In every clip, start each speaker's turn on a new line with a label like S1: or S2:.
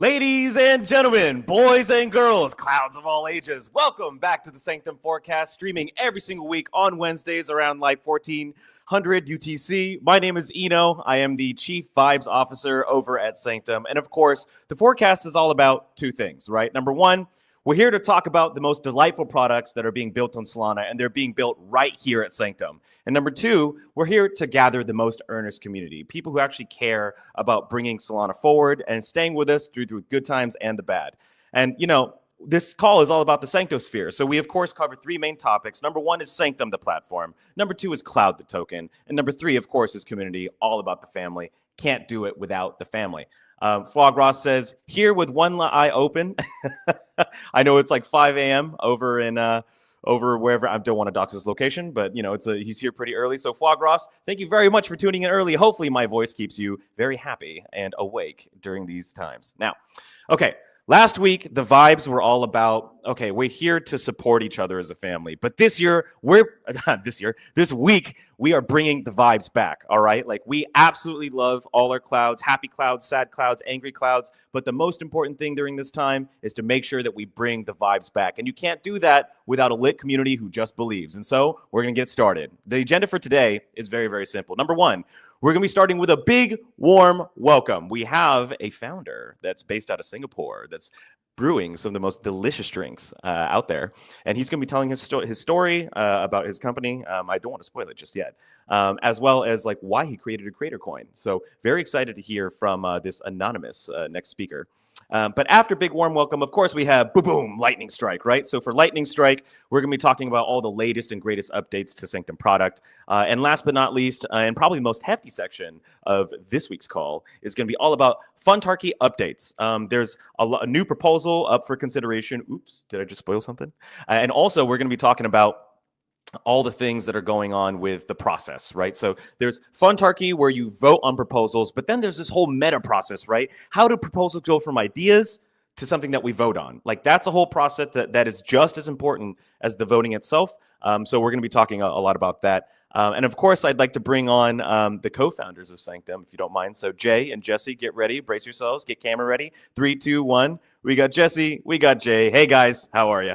S1: Ladies and gentlemen, boys and girls, clowns of all ages, welcome back to the Sanctum Forecast, streaming every single week on Wednesdays around like 1400 UTC. My name is Eno. I am the Chief Vibes Officer over at Sanctum. And of course, the forecast is all about two things, right? Number one, we're here to talk about the most delightful products that are being built on Solana, and they're being built right here at Sanctum. And number two, we're here to gather the most earnest community, people who actually care about bringing Solana forward and staying with us through the good times and the bad. And, you know, this call is all about the Sanctosphere. So we, of course, cover three main topics. Number one is Sanctum, the platform. Number two is Cloud, the token. And number three, of course, is community, all about the family. Can't do it without the family. Flog Ross says, here with one eye open. I know it's like 5 a.m. over in over wherever. I don't want to dox his location, but you know, he's here pretty early. So Flog Ross, thank you very much for tuning in early. Hopefully my voice keeps you very happy and awake during these times. Now, okay. Last week, the vibes were all about, okay, we're here to support each other as a family. But this week, we are bringing the vibes back, all right? Like, we absolutely love all our clouds, happy clouds, sad clouds, angry clouds. But the most important thing during this time is to make sure that we bring the vibes back. And you can't do that without a lit community who just believes. And so we're going to get started. The agenda for today is very, very simple. Number one, we're going to be starting with a big, warm welcome. We have a founder that's based out of Singapore that's brewing some of the most delicious drinks out there. And he's going to be telling his story about his company. I don't want to spoil it just yet, as well as like why he created a creator coin. So very excited to hear from this anonymous next speaker. But after big warm welcome, of course, we have boom, lightning strike, right? So for lightning strike, we're going to be talking about all the latest and greatest updates to Sanctum product. And last but not least, and probably the most hefty section of this week's call is going to be all about Funtarchy updates. There's a new proposal up for consideration. Oops, did I just spoil something? And also, we're going to be talking about all the things that are going on with the process, right? So there's Funtarchy where you vote on proposals, but then there's this whole meta process, right? How do proposals go from ideas to something that we vote on? Like that's a whole process that is just as important as the voting itself. So we're going to be talking a lot about that. And of course, I'd like to bring on the co-founders of Sanctum, if you don't mind. So Jay and Jesse, get ready, brace yourselves, get camera ready. 3, 2, 1. We got Jesse, we got Jay. Hey guys, how are you?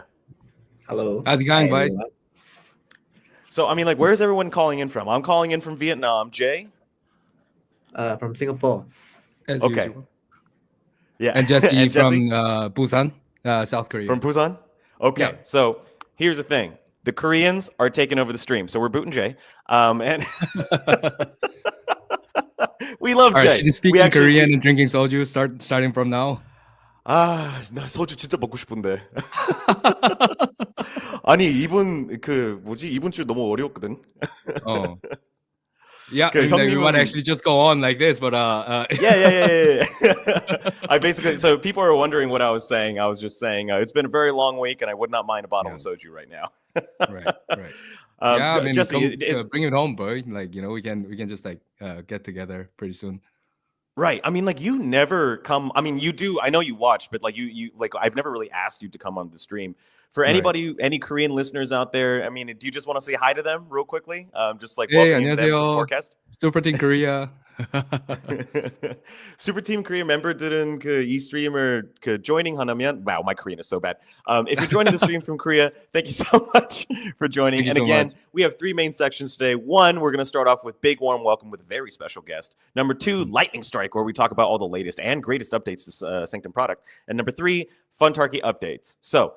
S2: Hello.
S3: How's it going, boys?
S1: So, I mean, like, where's everyone calling in from? I'm calling in from Vietnam. Jay?
S2: From Singapore.
S3: As
S1: okay.
S3: Usual.
S1: Yeah.
S3: And Jesse from Busan, South Korea.
S1: From Busan? Okay. Yeah. So, here's the thing. The Koreans are taking over the stream. So, we're booting Jay. And we love Jay.
S3: Should you speak in Korean and drinking soju starting from now?
S1: 나 소주 진짜 먹고 싶은데. 아니 이번 줄 너무 어려웠거든.
S3: Yeah, we might actually just go on like this, but
S1: yeah. I basically, so people are wondering what I was saying. I was just saying it's been a very long week, and I would not mind a bottle of soju right now.
S3: right. Yeah, I mean,
S1: Jesse,
S3: bring it home, boy. Like, you know, we can just like get together pretty soon.
S1: Right. I mean, like you never come. I mean, you do. I know you watch, but like you like I've never really asked you to come on the stream. For anybody, any Korean listeners out there, I mean, do you just want to say hi to them real quickly? Just like welcome them to the forecast.
S3: Super Team Korea.
S1: Super Team Korea member들은 이 스트리머 joining 하나면 wow, my Korean is so bad. If you're joining the stream from Korea, thank you so much for joining. And again, we have three main sections today. One, we're going to start off with big warm welcome with a very special guest. Number two, lightning strike, where we talk about all the latest and greatest updates to Sanctum product. And number three, Funtarchy updates. So,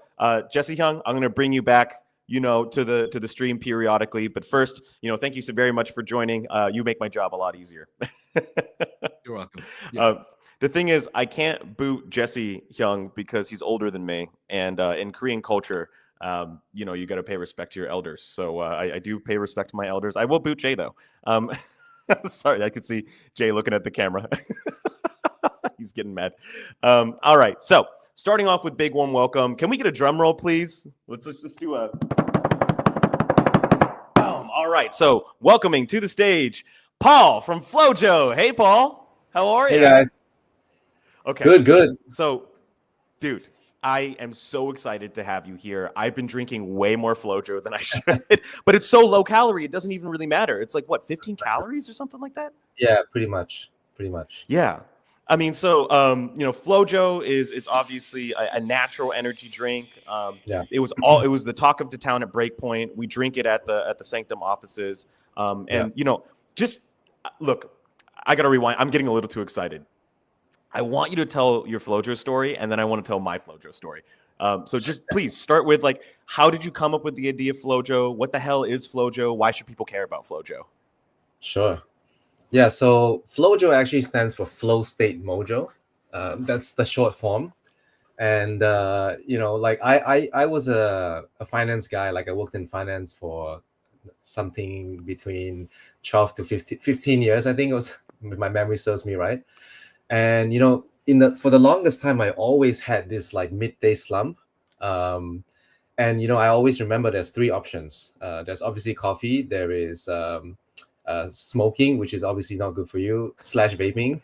S1: Jesse Hyung, I'm going to bring you back, you know, to the stream periodically. But first, you know, thank you so very much for joining. You make my job a lot easier.
S3: You're welcome. Yeah.
S1: The thing is, I can't boot Jesse Hyung because he's older than me. And in Korean culture, you know, you got to pay respect to your elders. So I do pay respect to my elders. I will boot Jay, though. Sorry, I could see Jay looking at the camera. He's getting mad. All right, so starting off with big warm welcome. Can we get a drum roll, please? Let's just do a... Boom. All right, so welcoming to the stage, Paul from Flojo. Hey, Paul. How are you?
S2: Hey, guys.
S1: Okay.
S2: Good.
S1: So, dude, I am so excited to have you here. I've been drinking way more Flojo than I should, but it's so low calorie, it doesn't even really matter. It's like, what, 15 calories or something like that?
S2: Yeah, pretty much.
S1: Yeah. I mean, so FloJo is obviously a natural energy drink.
S2: Yeah.
S1: It was the talk of the town at Breakpoint. We drink it at the Sanctum offices. And just look, I gotta rewind. I'm getting a little too excited. I want you to tell your FloJo story, and then I want to tell my FloJo story. So just please start with how did you come up with the idea of FloJo? What the hell is FloJo? Why should people care about FloJo?
S2: Sure. Yeah, so FloJo actually stands for Flow State Mojo. That's the short form. And I was a finance guy. Like I worked in finance for something between 12 to 15 years, I think it was, if my memory serves me right. And for the longest time, I always had this like midday slump. And I always remember there's three options. There's obviously coffee. There is smoking, which is obviously not good for you, / vaping,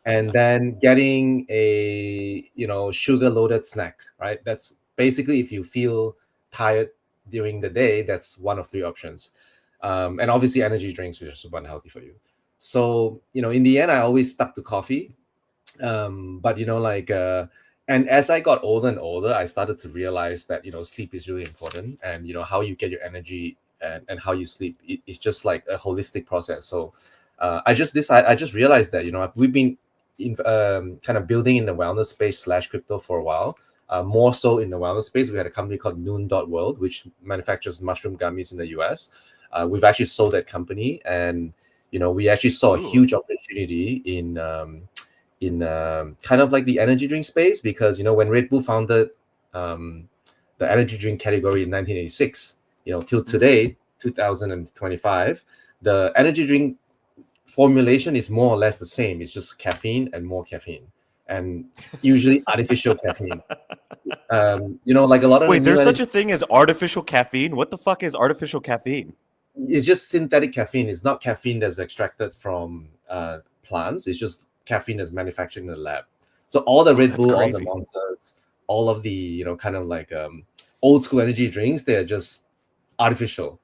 S2: and then getting a sugar loaded snack, right? That's basically, if you feel tired during the day, that's one of three options. And obviously energy drinks, which are super unhealthy for you. So in the end, I always stuck to coffee. But and as I got older and older, I started to realize that sleep is really important, and how you get your energy and how you sleep, it's just like a holistic process. So I just realized that we've been kind of building in the wellness space / crypto for a while. More so in the wellness space, we had a company called Noon.World, which manufactures mushroom gummies in the US. We've actually sold that company, and we actually saw a huge opportunity in kind of like the energy drink space, because when Red Bull founded the energy drink category in 1986, till today, 2025, the energy drink formulation is more or less the same. It's just caffeine and more caffeine, and usually artificial caffeine. Like a lot of
S1: there's such a thing as artificial caffeine. What the fuck is artificial caffeine?
S2: It's just synthetic caffeine. It's not caffeine that's extracted from plants. It's just caffeine that's manufactured in the lab. So all the Red Bull, all the Monsters, all of the kind of like old school energy drinks, they're just artificial.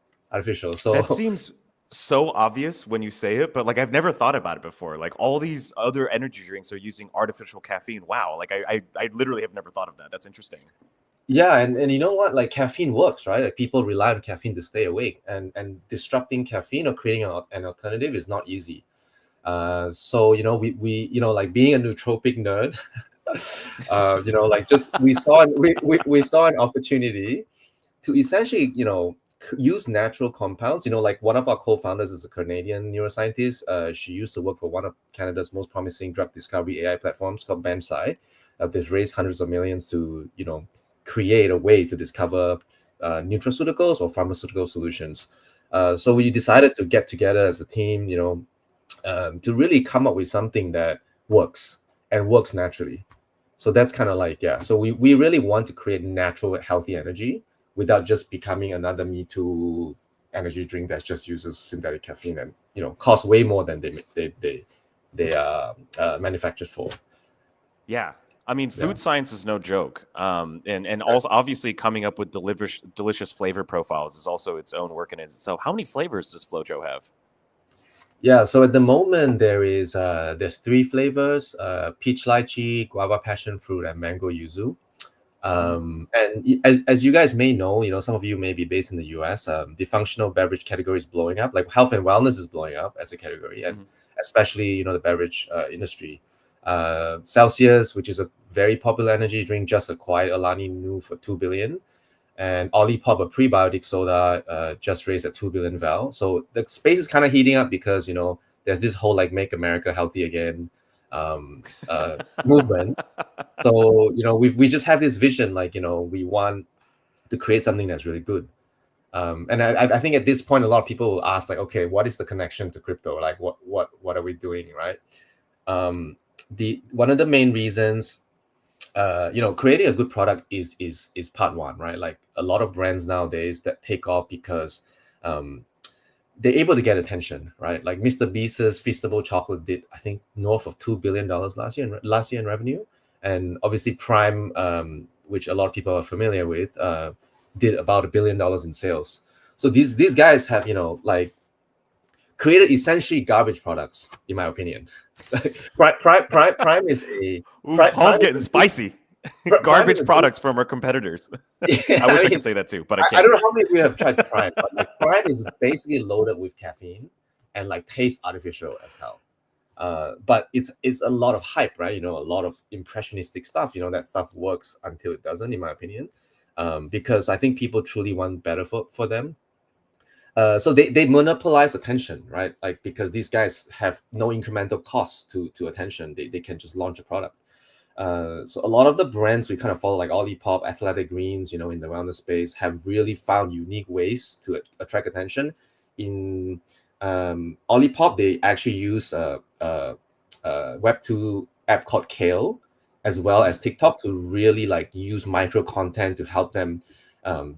S2: So
S1: that seems so obvious when you say it, but I've never thought about it before. All these other energy drinks are using artificial caffeine. Wow, I literally have never thought of that. That's interesting.
S2: Yeah, and you know what? Caffeine works, right? People rely on caffeine to stay awake, and disrupting caffeine or creating an alternative is not easy. So we being a nootropic nerd, we saw an opportunity to essentially use natural compounds. One of our co-founders is a Canadian neuroscientist. She used to work for one of Canada's most promising drug discovery AI platforms called Bensai. They've raised hundreds of millions to create a way to discover nutraceuticals or pharmaceutical solutions. So we decided to get together as a team, to really come up with something that works and works naturally. So that's kind of so we really want to create natural, healthy energy without just becoming another Me Too energy drink that just uses synthetic caffeine and costs way more than they are manufactured for.
S1: Yeah. I mean, food science is no joke. And also obviously coming up with delicious flavor profiles is also its own work in it. So how many flavors does FloJo have?
S2: Yeah, so at the moment there's 3 flavors: peach lychee, guava passion fruit, and mango yuzu. And as you guys may know, some of you may be based in the US. The functional beverage category is blowing up. Health and wellness is blowing up as a category, and especially the beverage industry. Celsius, which is a very popular energy drink, just acquired Alani Nu for $2 billion. And Olipop, a prebiotic soda, just raised at $2 billion val. So the space is kind of heating up because there's this whole Make America Healthy Again movement. So we just have this vision, we want to create something that's really good. And I think at this point a lot of people will ask okay, what is the connection to crypto? What are we doing, right? One of the main reasons creating a good product is part one, right? A lot of brands nowadays that take off because they're able to get attention, right? Mr. Beast's Feastable Chocolate did, I think, north of $2 billion last year in revenue. And obviously Prime, which a lot of people are familiar with, did about $1 billion in sales. So these guys have created essentially garbage products, in my opinion. Prime is a
S1: Ooh,
S2: Prime,
S1: Paul's
S2: Prime
S1: getting
S2: is a-
S1: spicy.
S2: Prime
S1: Garbage
S2: is a
S1: products from our competitors.
S2: Yeah,
S1: I wish I
S2: mean,
S1: could say that too, but I
S2: I
S1: can't.
S2: don't know how many of you have tried Prime, but like Prime is basically loaded with caffeine and like tastes artificial as hell. But it's a lot of hype, right? You know, a lot of impressionistic stuff. You know, that stuff works until it doesn't, in my opinion, because I think people truly want better for them. So they monopolize attention, right? Like because these guys have no incremental cost to attention. They can just launch a product. So a lot of the brands we kind of follow, like Olipop, Athletic Greens, you know, in the wellness space, have really found unique ways to attract attention. In Olipop, they actually use a Web2 app called Kale, as well as TikTok, to really like use micro content to help them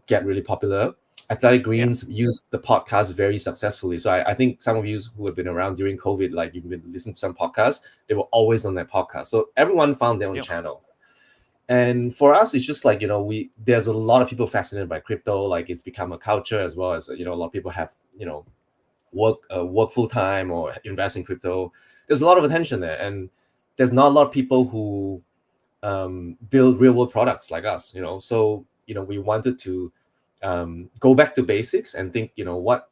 S2: get really popular. Athletic Greens use the podcast very successfully. So I think some of you who have been around during COVID, like you've been listening to some podcasts, they were always on that podcast. So everyone found their own channel. And for us, it's just like, you know, there's a lot of people fascinated by crypto. Like it's become a culture, as well as, you know, a lot of people have, you know, work full time or invest in crypto. There's a lot of attention there, and there's not a lot of people who build real world products like us, you know. So, you know, we wanted to go back to basics and think, you know, what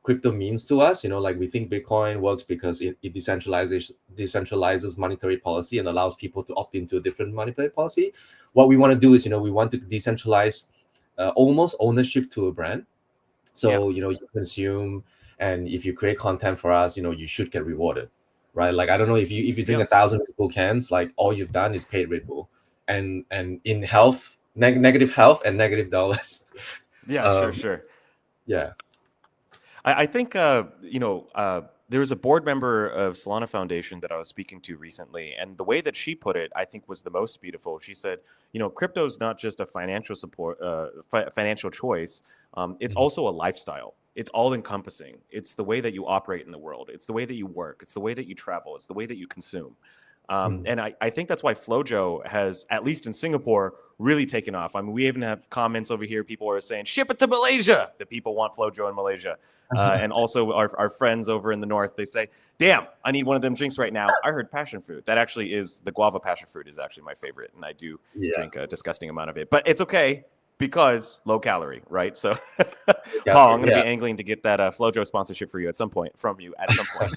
S2: crypto means to us. You know, like we think Bitcoin works because it decentralizes monetary policy and allows people to opt into a different monetary policy. What we want to do is, you know, we want to decentralize almost ownership to a brand. So, you know, you consume, and if you create content for us, you know, you should get rewarded, right? Like, I don't know, if you drink 1,000 Red Bull cans, like all you've done is paid Red Bull, and in health, negative health and negative dollars.
S1: Sure.
S2: Yeah.
S1: I think, you know, there was a board member of Solana Foundation that I was speaking to recently, and the way that she put it, I think, was the most beautiful. She said, you know, crypto is not just a financial financial choice. It's also a lifestyle. It's all encompassing. It's the way that you operate in the world. It's the way that you work. It's the way that you travel. It's the way that you consume. And I think that's why Flojo has, at least in Singapore, really taken off. I mean, we even have comments over here. People are saying, ship it to Malaysia. The people want Flojo in Malaysia. And also our friends over in the north, they say, damn, I need one of them drinks right now. I heard passion fruit. That actually is, the guava passion fruit is actually my favorite. And I do drink a disgusting amount of it. But it's okay because low calorie, right? So, Paul, I'm going to be angling to get that Flojo sponsorship for you at some point, from you at some point.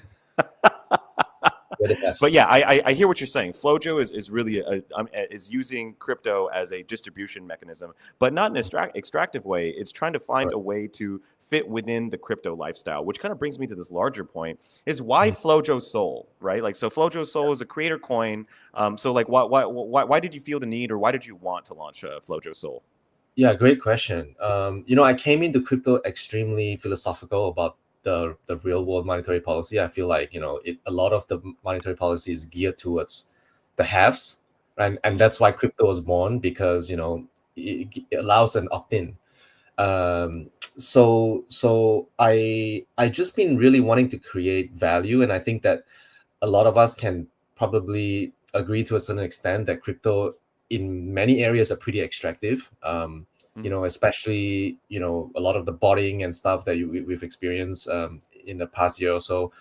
S1: But yeah, I hear what you're saying. Flojo is really is using crypto as a distribution mechanism, but not in an extractive way. It's trying to find a way to fit within the crypto lifestyle, which kind of brings me to this larger point: is why Flojo Soul, right? Like, so Flojo Soul is a creator coin. So like, why did you feel the need, or why did you want to launch Flojo Soul?
S2: Yeah, great question. You know, I came into crypto extremely philosophical about the real world monetary policy. I feel like, you know, a lot of the monetary policy is geared towards the haves, and that's why crypto was born, because, you know, it allows an opt-in. So I just been really wanting to create value, and I think that a lot of us can probably agree to a certain extent that crypto in many areas are pretty extractive. You know, especially, you know, a lot of the botting and stuff that we've experienced in the past year or so.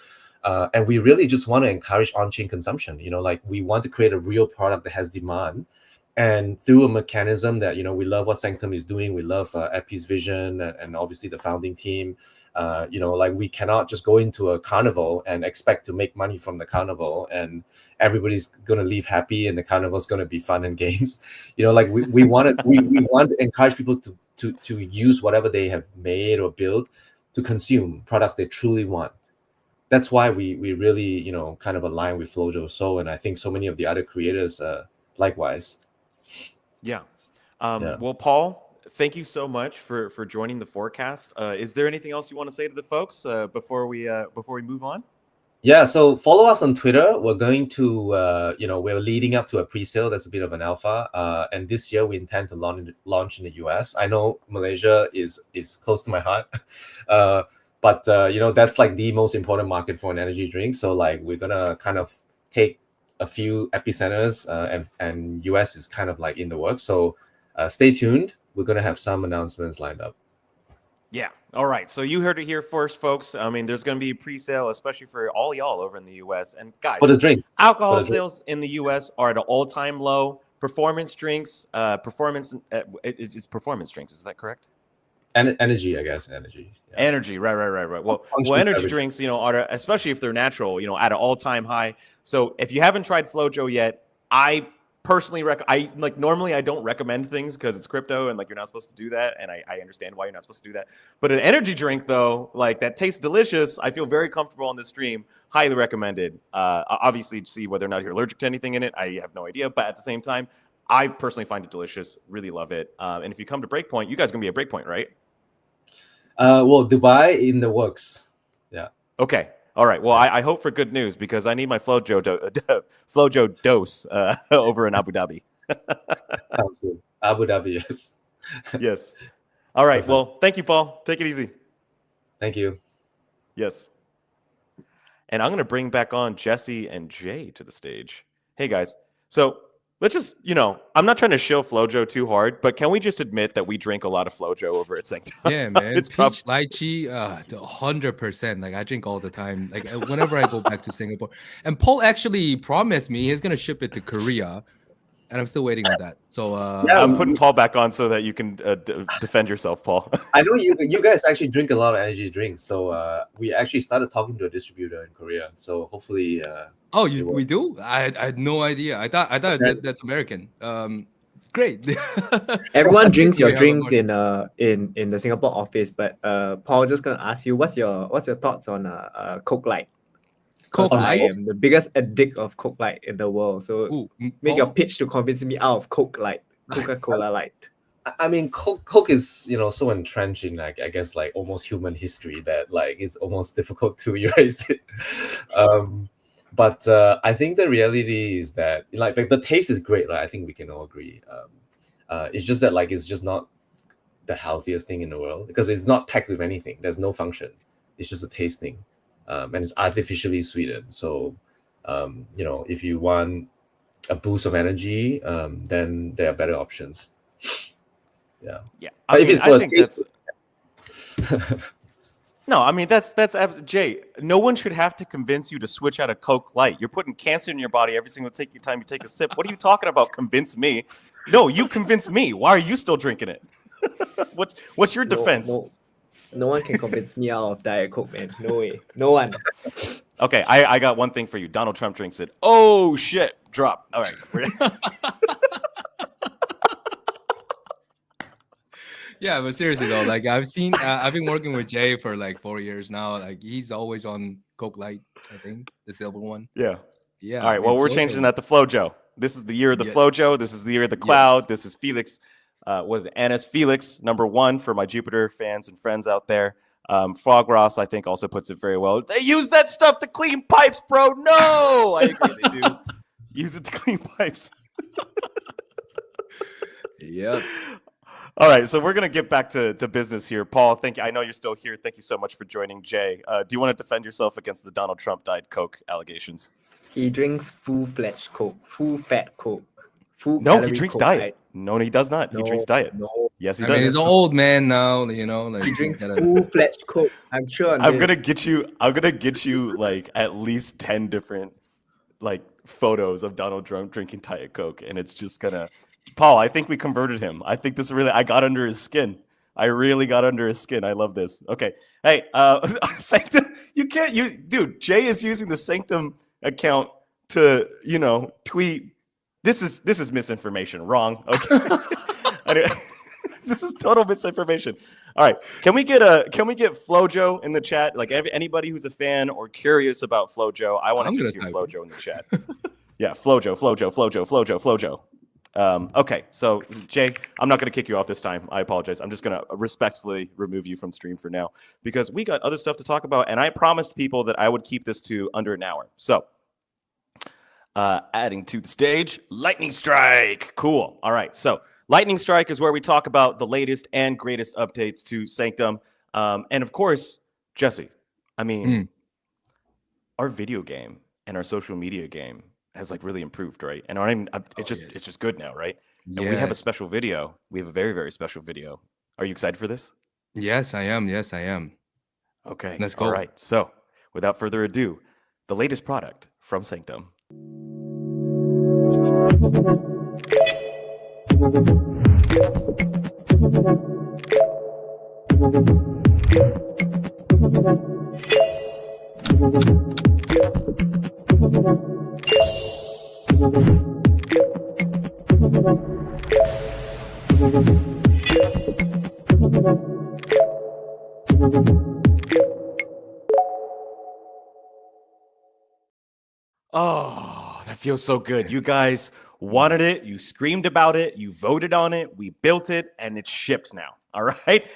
S2: And we really just want to encourage on-chain consumption. You know, like we want to create a real product that has demand, and through a mechanism that, you know, we love what Sanctum is doing. We love Epi's vision, and obviously the founding team. You know, like we cannot just go into a carnival and expect to make money from the carnival and everybody's going to leave happy and the carnival is going to be fun and games. You know, like we want to encourage people to use whatever they have made or built to consume products they truly want. That's why we really, you know, kind of align with Flojo Soul, and I think so many of the other creators likewise.
S1: Yeah. Well, Paul, thank you so much for joining the forecast. Is there anything else you want to say to the folks before we move on?
S2: Yeah, so follow us on Twitter. We're going to, you know, we're leading up to a pre-sale that's a bit of an alpha. And this year we intend to launch in the US. I know Malaysia is close to my heart. But you know, that's like the most important market for an energy drink. So like we're going to kind of take a few epicenters, and US is kind of like in the works. So stay tuned. We're going to have some announcements lined up.
S1: Yeah. All right, so you heard it here first, folks. I mean, there's going to be a pre-sale, especially for all y'all over in the U.S. And guys,
S2: For the drinks.
S1: alcohol
S2: For the
S1: sales in the U.S. are at an all-time low. Performance drinks, it's performance drinks. Is that correct?
S2: Energy, I guess. Energy. Yeah.
S1: Energy, right. Well,
S2: Functional
S1: energy
S2: beverage.
S1: drinks, are especially if they're natural, at an all-time high. So if you haven't tried FloJo yet, I personally normally I don't recommend things because it's crypto and like you're not supposed to do that, and I understand why you're not supposed to do that. But an energy drink though, like that tastes delicious. I feel very comfortable on this stream. Highly recommended. Obviously, to see whether or not you're allergic to anything in it, I have no idea. But at the same time, I personally find it delicious. Really love it. And if you come to Breakpoint, you guys are gonna be at Breakpoint, right?
S2: Well, Dubai in the works. Yeah.
S1: Okay. All right. Well, I hope for good news because I need my FloJo dose over in Abu Dhabi.
S2: Sounds good. Abu Dhabi, yes.
S1: Yes. All right.
S2: Perfect.
S1: Well, thank you, Paul. Take it easy.
S2: Thank you.
S1: Yes. And I'm going to bring back on Jesse and Jay to the stage. Hey, guys. So let's just, I'm not trying to shill FloJo too hard, but can we just admit that we drink a lot of FloJo over at Sanctum?
S3: Yeah, man.
S1: It's
S3: Peach lychee, 100%. Like I drink all the time. Like whenever I go back to Singapore. And Paul actually promised me he's gonna ship it to Korea, and I'm still waiting on that. So
S1: I'm putting Paul back on so that you can defend yourself, Paul.
S2: I know you guys actually drink a lot of energy drinks, so we actually started talking to a distributor in Korea. So hopefully,
S3: we do? I had no idea. I thought that's American. Great.
S4: Everyone drinks your drinks in the Singapore office, but Paul, just gonna ask you, what's your thoughts on Coke Light?
S3: Coke
S4: I
S3: Light?
S4: am the biggest addict of Coke Light in the world. So make your pitch to convince me out of Coke Light, Coca-Cola Light.
S2: I mean, Coke is so entrenched in like I guess like almost human history that like it's almost difficult to erase it. But I think the reality is that like the taste is great, right? I think we can all agree. It's just that like it's just not the healthiest thing in the world because it's not packed with anything. There's no function. It's just a taste thing, and it's artificially sweetened. So, if you want a boost of energy, then there are better options. Yeah. But if it's for a taste,
S1: No, I mean that's Jay. No one should have to convince you to switch out of Coke Light. You're putting cancer in your body every single time you take a sip. What are you talking about? Convince me? No, you convince me. Why are you still drinking it? What's your defense?
S4: No one can convince me out of Diet Coke, man. No way. No one.
S1: Okay, I got one thing for you. Donald Trump drinks it. Oh shit! Drop. All right.
S3: Yeah, but seriously though, like I've been working with Jay for like 4 years now. Like he's always on Coke Light, I think, the silver one.
S1: Yeah.
S3: Yeah.
S1: All right. Well, we're changing that to FloJo. This is the year of the FloJo. This is the year of the cloud. Yes. This is Felix. Was it Annis Felix #1 for my Jupiter fans and friends out there. Frog Ross, I think, also puts it very well. They use that stuff to clean pipes, bro. No, I agree. They do use it to clean pipes.
S3: Yep.
S1: All right, so we're going to get back to business here. Paul, thank you. I know you're still here. Thank you so much for joining Jay. Do you want to defend yourself against the Donald Trump Diet Coke allegations?
S4: He drinks full-fledged Coke, full-fat Coke.
S1: No, he drinks
S4: Coke,
S1: diet.
S4: right?
S1: No, he does not. He drinks diet.
S4: No.
S1: Yes, he
S3: I
S1: does.
S3: mean, he's an old man now, like
S4: he drinks full-fledged Coke. I'm sure.
S1: I'm gonna get you like at least 10 different like photos of Donald Trump drinking Diet Coke, and it's just gonna. Paul, I think we converted him. I think I got under his skin. I really got under his skin. I love this. Okay. Hey, Sanctum, dude, Jay is using the Sanctum account to, tweet. This is misinformation. Wrong. Okay. This is total misinformation. All right. Can we get FloJo in the chat? Like anybody who's a fan or curious about FloJo, I want to just hear FloJo in the chat. Yeah, FloJo. Okay, so Jay, I'm not going to kick you off this time. I apologize. I'm just going to respectfully remove you from stream for now because we got other stuff to talk about, and I promised people that I would keep this to under an hour. So, adding to the stage, Lightning Strike. Cool. All right, so Lightning Strike is where we talk about the latest and greatest updates to Sanctum. And of course, Jesse, I mean, our video game and our social media game has like really improved, right? And it's just good now, right? And we have a special video. We have a very, very special video. Are you excited for this?
S3: Yes, I am. Yes, I am.
S1: Okay.
S3: Let's
S1: All
S3: go.
S1: right. So, without further ado, the latest product from Sanctum. Oh, that feels so good. You guys wanted it, you screamed about it, you voted on it, we built it, and it's shipped now. All right.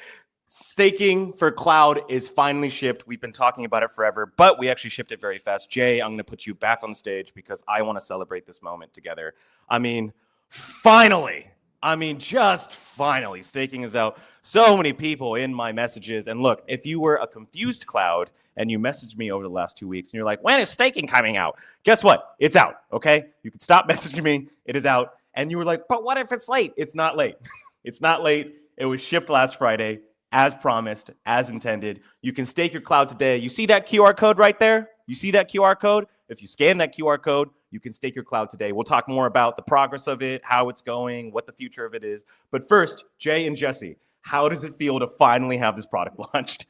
S1: Staking for cloud is finally shipped. We've been talking about it forever, but we actually shipped it very fast. Jay, I'm going to put you back on stage because I want to celebrate this moment together. I mean, finally. I mean, just finally, staking is out. So many people in my messages. And look, if you were a confused cloud and you messaged me over the last 2 weeks and you're like, when is staking coming out? Guess what? It's out, okay? You can stop messaging me. It is out. And you were like, but what if it's late? It's not late. It's not late. It was shipped last Friday, as promised, as intended. You can stake your cloud today. You see that QR code right there? You see that QR code? If you scan that QR code, you can stake your cloud today. We'll talk more about the progress of it, how it's going, what the future of it is. But first, Jay and Jesse, how does it feel to finally have this product launched?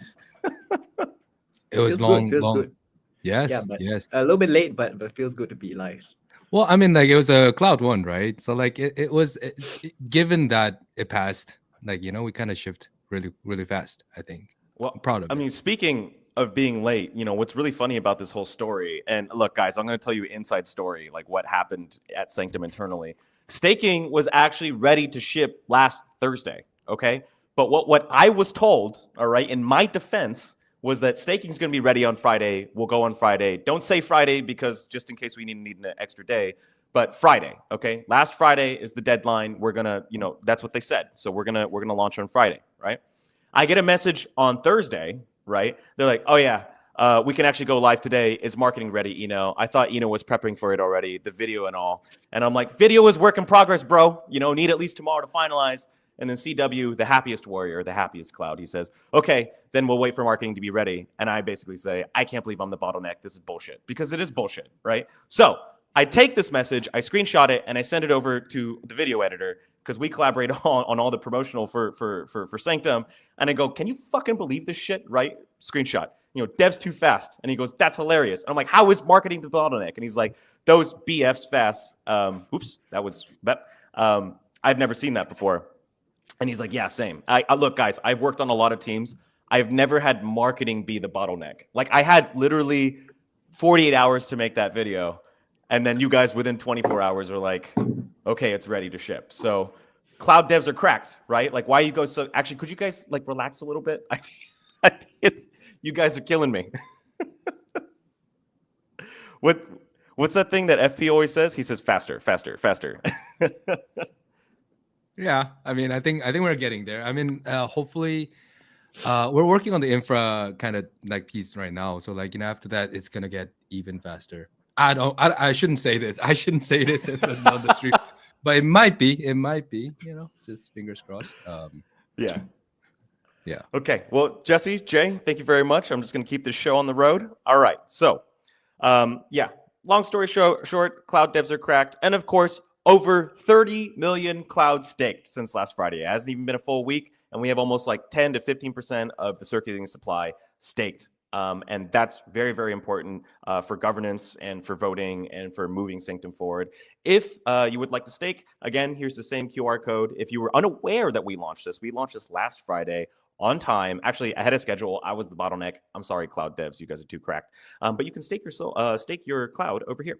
S3: It was
S4: Feels
S3: long,
S4: good, feels
S3: long.
S4: good.
S3: Yes,
S4: Yeah, but
S3: yes.
S4: a little bit late, but feels good to be live.
S3: Well, I mean, like it was a cloud one, right? So like given that it passed, like we kind of shipped really, really fast. I think.
S1: Well,
S3: I'm proud of
S1: I
S3: it.
S1: mean, speaking of being late, what's really funny about this whole story, and look, guys, I'm going to tell you an inside story, like what happened at Sanctum internally. Staking was actually ready to ship last Thursday, okay? But what I was told, all right, in my defense, was that staking is going to be ready on Friday. We'll go on Friday. Don't say Friday because just in case we need an extra day, but Friday, okay? Last Friday is the deadline. We're gonna, that's what they said. So we're gonna launch on Friday, right? I get a message on Thursday, right? They're like, oh yeah, we can actually go live today. Is marketing ready, Eno? I thought Eno was prepping for it already, the video and all. And I'm like, video is work in progress, bro. Need at least tomorrow to finalize. And then CW, the happiest warrior, the happiest cloud, he says, okay, then we'll wait for marketing to be ready. And I basically say, I can't believe I'm the bottleneck. This is bullshit. Because it is bullshit, right? So I take this message, I screenshot it, and I send it over to the video editor because we collaborate on all the promotional for Sanctum. And I go, can you fucking believe this shit, right? Screenshot. Dev's too fast. And he goes, that's hilarious. And I'm like, how is marketing the bottleneck? And he's like, those BFs fast. I've never seen that before. And he's like, yeah, same. I look, guys, I've worked on a lot of teams. I've never had marketing be the bottleneck. Like I had literally 48 hours to make that video. And then you guys within 24 hours are like, okay, it's ready to ship. So cloud devs are cracked, right? Like why you go so actually, could you guys like relax a little bit? You guys are killing me. What's that thing that FP always says? He says faster, faster, faster.
S3: Yeah, I mean, I think we're getting there. I mean, hopefully, we're working on the infra kind of like piece right now. So like after that, it's gonna get even faster. I shouldn't say this. I shouldn't say this in the street, but it might be. It might be. Just fingers crossed.
S1: Yeah.
S3: Yeah.
S1: Okay. Well, Jesse, Jay, thank you very much. I'm just gonna keep this show on the road. All right. So, yeah. Long story short, cloud devs are cracked, and of course, over 30 million clouds staked since last Friday. It hasn't even been a full week, and we have almost like 10 to 15% of the circulating supply staked. And that's very, very important for governance and for voting and for moving Sanctum forward. If you would like to stake, again, here's the same QR code. If you were unaware that we launched this last Friday on time, actually ahead of schedule. I was the bottleneck. I'm sorry, cloud devs. You guys are too cracked. But you can stake your cloud over here.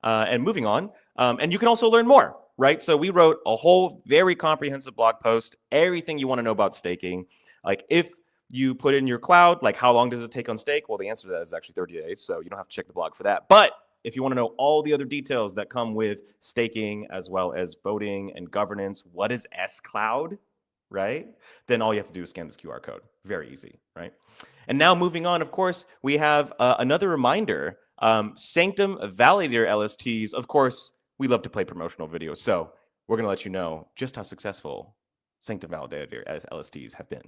S1: And moving on, and you can also learn more, right? So we wrote a whole very comprehensive blog post, everything you want to know about staking. Like if you put in your cloud, like how long does it take on stake? Well, the answer to that is actually 30 days. So you don't have to check the blog for that. But if you want to know all the other details that come with staking, as well as voting and governance, what is S-Cloud, right? Then all you have to do is scan this QR code. Very easy, right? And now moving on, of course, we have another reminder. Sanctum Validator LSTs, of course, we love to play promotional videos. So we're going to let you know just how successful Sanctum Validator as LSTs have been.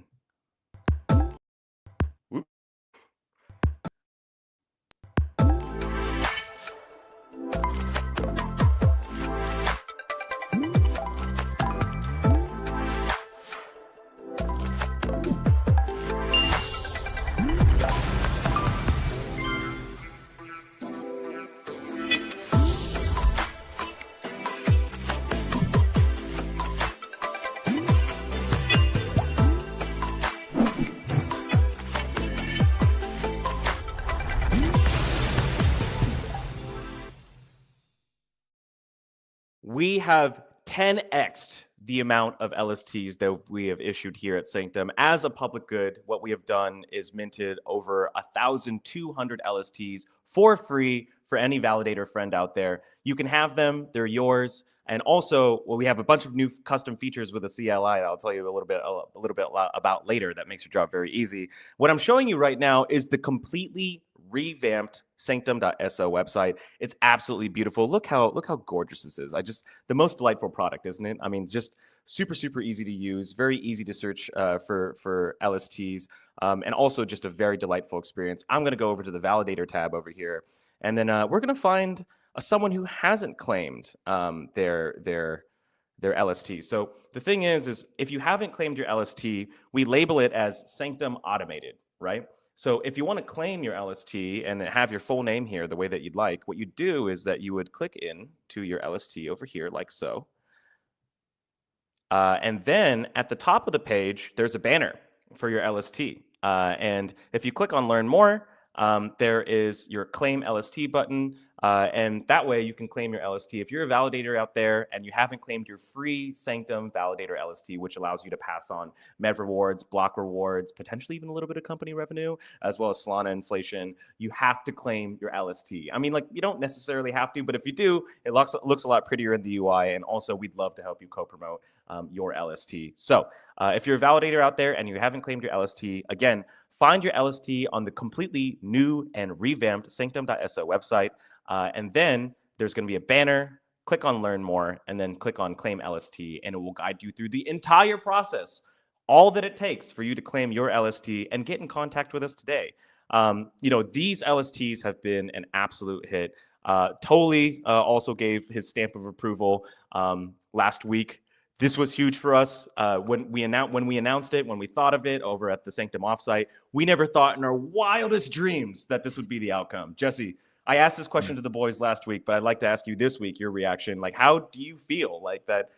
S1: we have 10x'd the amount of LSTs that we have issued here at Sanctum. As a public good, what we have done is minted over 1,200 LSTs for free for any validator friend out there. You can have them, they're yours. And also, well, we have a bunch of new custom features with the CLI that I'll tell you a little bit about later that makes your job very easy. What I'm showing you right now is the completely revamped sanctum.so website. It's absolutely beautiful. Look how gorgeous this is. The most delightful product, isn't it? I mean, just super easy to use, very easy to search for LSTs, and also just a very delightful experience. I'm going to go over to the validator tab over here, and then we're going to find someone who hasn't claimed their LST. So the thing is if you haven't claimed your LST, we label it as Sanctum Automated, right? So if you want to claim your LST and have your full name here the way that you'd like, what you do is that you would click in to your LST over here like so. And then at the top of the page, there's a banner for your LST. And if you click on Learn More, there is your Claim LST button. And that way you can claim your LST. If you're a validator out there and you haven't claimed your free Sanctum Validator LST, which allows you to pass on MEV rewards, block rewards, potentially even a little bit of company revenue, as well as Solana inflation, you have to claim your LST. I mean, like, you don't necessarily have to, but if you do, it looks a lot prettier in the UI. And also, we'd love to help you co-promote your LST. So if you're a validator out there and you haven't claimed your LST, again, find your LST on the completely new and revamped sanctum.so website. And then there's going to be a banner, click on Learn More, and then click on Claim LST, and it will guide you through the entire process, all that it takes for you to claim your LST and get in contact with us today. These LSTs have been an absolute hit. Totally also gave his stamp of approval last week. This was huge for us. When we announced it, when we thought of it over at the Sanctum offsite, we never thought in our wildest dreams that this would be the outcome. Jesse, I asked this question to the boys last week, but I'd like to ask you this week, your reaction. Like, how do you feel like that?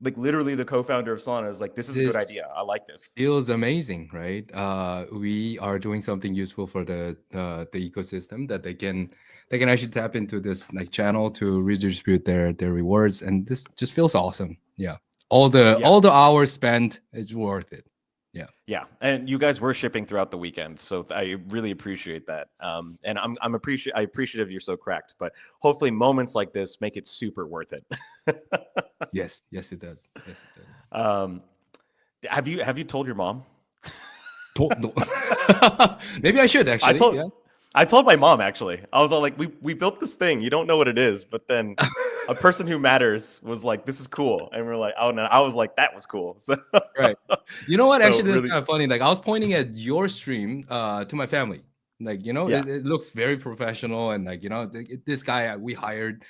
S1: Like, literally the co-founder of Solana is like, this is a good idea. I like this.
S3: Feels amazing, right? We are doing something useful for the ecosystem that they can actually tap into this like channel to redistribute their rewards, and this just feels awesome. Yeah, all the hours spent is worth it. Yeah,
S1: and you guys were shipping throughout the weekend, so I really appreciate that. And I'm appreciative you're so cracked, but hopefully moments like this make it super worth it.
S3: Yes, it does. Yes, it does.
S1: Have you told your mom?
S3: Maybe I should actually.
S1: I told my mom actually. I was all like, we built this thing. You don't know what it is, but then a person who matters was like, this is cool, and we're like, oh no. I was like, that was cool. So
S3: right. You know what?
S1: So
S3: actually, this
S1: really,
S3: is kind of funny. Like, I was pointing at your stream to my family. Like, it looks very professional, and like, this guy we hired,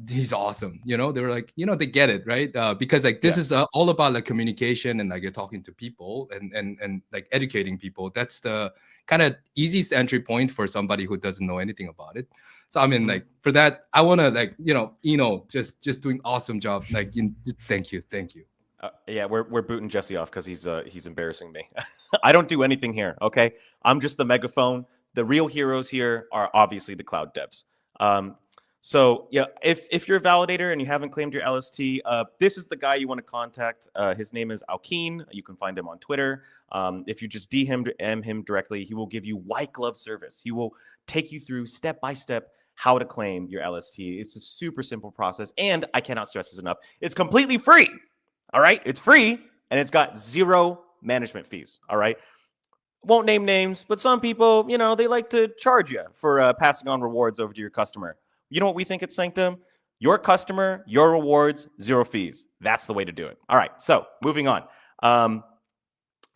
S3: he's awesome. They were like, they get it, right? Because like this is all about like communication and like you're talking to people and like educating people. That's the kind of easiest entry point for somebody who doesn't know anything about it. So I mean, like for that, I want to like just doing awesome job. Like, thank you.
S1: we're booting Jesse off because he's embarrassing me. I don't do anything here. Okay, I'm just the megaphone. The real heroes here are obviously the cloud devs. So yeah, if you're a validator and you haven't claimed your LST, this is the guy you want to contact. His name is Alkeen. You can find him on Twitter. If you just DM him directly, he will give you white glove service. He will take you through step by step how to claim your LST. It's a super simple process, and I cannot stress this enough. It's completely free. All right, it's free, and it's got 0 management fees. All right. Won't name names, but some people, they like to charge you for passing on rewards over to your customer. You know what we think at Sanctum? Your customer, your rewards, 0 fees. That's the way to do it. All right, so moving on.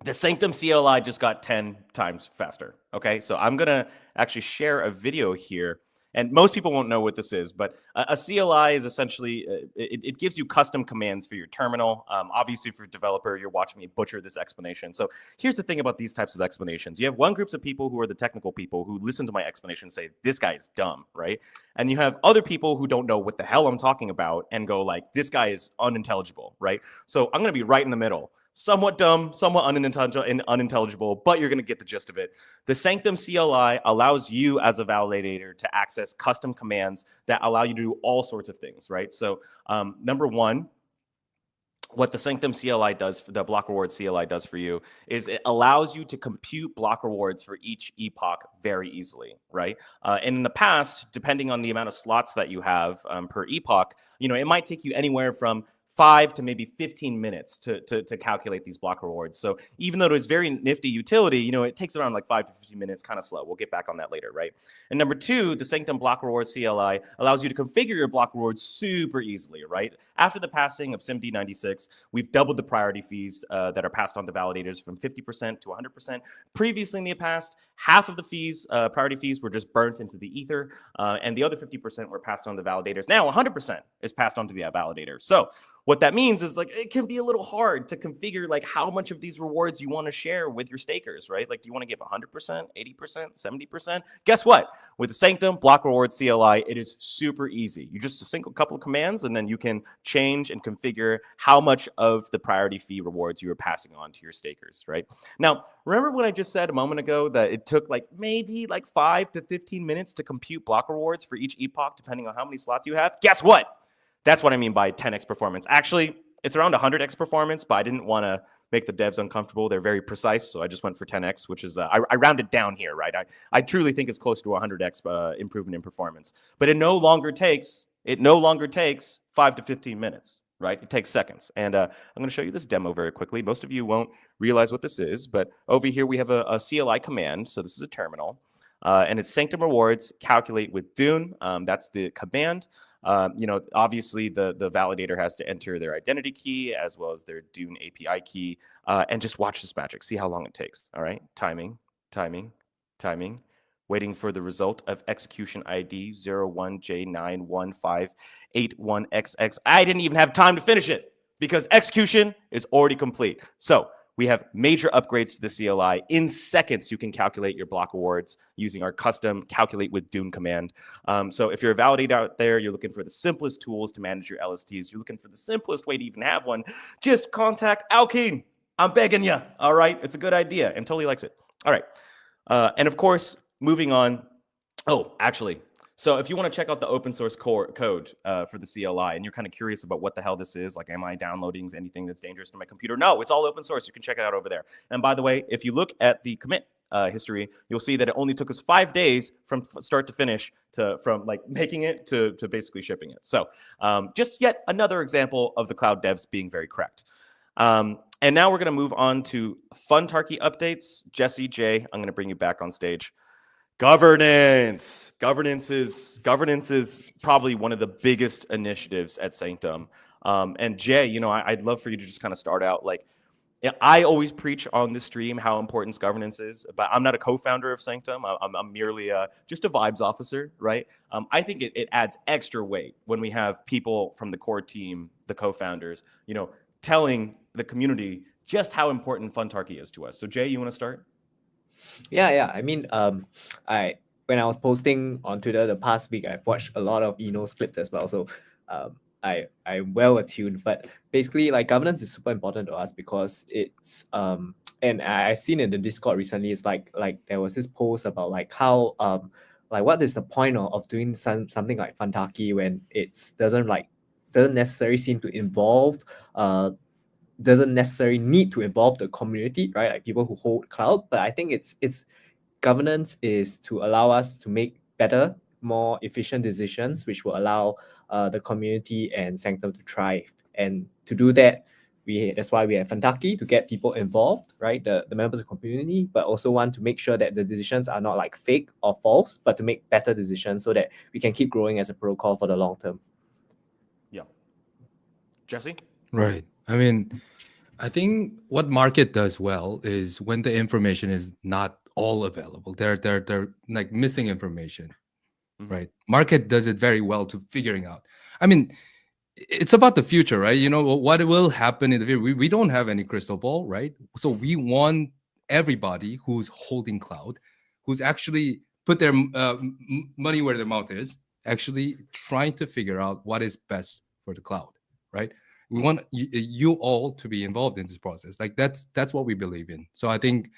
S1: The Sanctum CLI just got 10 times faster. Okay, so I'm going to actually share a video here. And most people won't know what this is, but a CLI is essentially, it gives you custom commands for your terminal. Obviously, for a developer, you're watching me butcher this explanation. So here's the thing about these types of explanations. You have one group of people who are the technical people who listen to my explanation and say, this guy is dumb, right? And you have other people who don't know what the hell I'm talking about and go like, this guy is unintelligible, right? So I'm going to be right in the middle. somewhat dumb, somewhat unintelligible, but you're going to get the gist of it. The Sanctum CLI allows you as a validator to access custom commands that allow you to do all sorts of things, right? So number one, what the Sanctum CLI does, the block reward CLI does for you, is it allows you to compute block rewards for each epoch very easily, right? And in the past, depending on the amount of slots that you have per epoch, it might take you anywhere from 5 to maybe 15 minutes to calculate these block rewards. So even though it's very nifty utility, it takes around like 5 to 15 minutes, kind of slow. We'll get back on that later, right? And number two, the Sanctum block reward CLI allows you to configure your block rewards super easily, right? After the passing of SIMD 96, we've doubled the priority fees that are passed on to validators from 50% to 100%. Previously in the past, half of the fees, priority fees, were just burnt into the ether, and the other 50% were passed on to validators. Now 100% is passed on to the validator. So what that means is it can be a little hard to configure how much of these rewards you want to share with your stakers, right? Do you want to give 100%, 80%, 70%? Guess what? With the Sanctum block reward CLI, it is super easy. You just sync a couple of commands and then you can change and configure how much of the priority fee rewards you are passing on to your stakers, right? Now, remember when I just said a moment ago that it took maybe 5 to 15 minutes to compute block rewards for each epoch, depending on how many slots you have? Guess what? That's what I mean by 10x performance. Actually, it's around 100x performance, but I didn't want to make the devs uncomfortable. They're very precise, so I just went for 10x, which is, I rounded down here, right? I truly think it's close to 100x improvement in performance. But it no longer takes 5 to 15 minutes, right? It takes seconds. And I'm going to show you this demo very quickly. Most of you won't realize what this is, but over here we have a CLI command. So this is a terminal, and it's Sanctum rewards calculate with Dune. That's the command. Obviously the validator has to enter their identity key as well as their Dune API key, and just watch this magic. See how long it takes. All right, timing, waiting for the result of execution ID 01J91581XX. I didn't even have time to finish it because execution is already complete. So we have major upgrades to the CLI. In seconds, you can calculate your block rewards using our custom calculate with Dune command. So if you're a validator out there, you're looking for the simplest tools to manage your LSTs, you're looking for the simplest way to even have one, just contact Alkeen. I'm begging you. All right. It's a good idea and totally likes it. All right. And of course, moving on. Oh, actually, so if you want to check out the open source code for the CLI and you're kind of curious about what the hell this is, am I downloading anything that's dangerous to my computer? No, it's all open source. You can check it out over there. And by the way, if you look at the commit history, you'll see that it only took us 5 days from start to finish from making it to basically shipping it. So just yet another example of the cloud devs being very correct. And now we're going to move on to Funtarchy updates. Jesse, Jay, I'm going to bring you back on stage. Governance is probably one of the biggest initiatives at Sanctum. And Jay, I'd love for you to just kind of start out. I always preach on the stream how important governance is, but I'm not a co-founder of Sanctum. I'm merely just a vibes officer, right? I think it adds extra weight when we have people from the core team, the co-founders, telling the community just how important Funtarchy is to us. So Jay, you want to start?
S4: Yeah. I mean, when I was posting on Twitter the past week, I've watched a lot of Eno's clips as well. So I'm well attuned. But basically, governance is super important to us because it's and I've seen in the Discord recently, it's like there was this post about how what is the point of doing something like Funtarchy when it doesn't necessarily seem to involve doesn't necessarily need to involve the community, right? People who hold cloud. But I think it's governance is to allow us to make better, more efficient decisions, which will allow the community and Sanctum to thrive. And to do that, that's why we have Funtarchy, to get people involved, right? The members of the community, but also want to make sure that the decisions are not fake or false, but to make better decisions so that we can keep growing as a protocol for the long term.
S1: Yeah. Jesse?
S3: Right. I mean, I think what market does well is when the information is not all available. They're missing information, right? Market does it very well to figuring out. I mean, it's about the future, right? What will happen in the future. We don't have any crystal ball, right? So we want everybody who's holding cloud, who's actually put their money where their mouth is, actually trying to figure out what is best for the cloud, right? We want you all to be involved in this process. Like that's what we believe in. So I think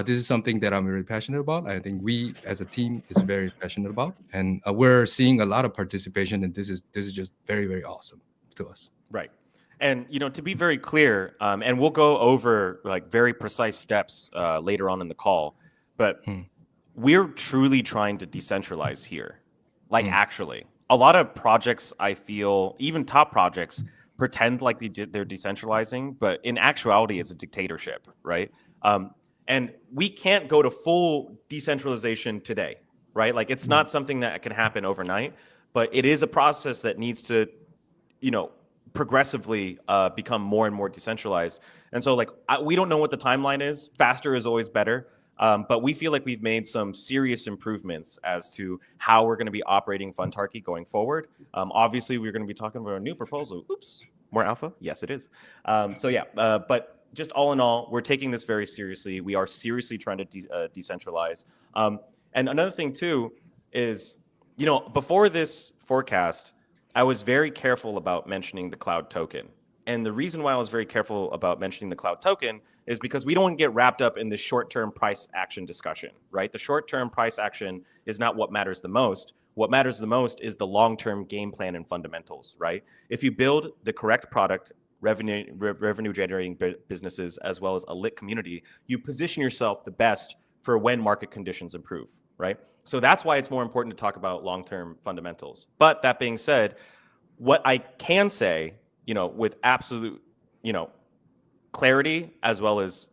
S3: this is something that I'm very passionate about. I think we as a team is very passionate about, and we're seeing a lot of participation, and this is just very, very awesome to us.
S1: Right. And, to be very clear, and we'll go over like very precise steps later on in the call, but we're truly trying to decentralize here. Like actually, a lot of projects, I feel, even top projects, pretend like they're decentralizing, but in actuality, it's a dictatorship, right? And we can't go to full decentralization today, right? Like it's not something that can happen overnight, but it is a process that needs to, progressively become more and more decentralized. And so like we don't know what the timeline is. Faster is always better. But we feel like we've made some serious improvements as to how we're going to be operating Funtarchy going forward. Obviously, we're going to be talking about a new proposal. Oops, more alpha? Yes, it is. But just all in all, we're taking this very seriously. We are seriously trying to decentralize. And another thing, too, is, before this forecast, I was very careful about mentioning the cloud token. And the reason why I was very careful about mentioning the cloud token is because we don't want to get wrapped up in the short-term price action discussion, right? The short-term price action is not what matters the most. What matters the most is the long-term game plan and fundamentals, right? If you build the correct product, revenue-generating businesses, as well as a lit community, you position yourself the best for when market conditions improve, right? So that's why it's more important to talk about long-term fundamentals. But that being said, what I can say, with absolute, clarity as well as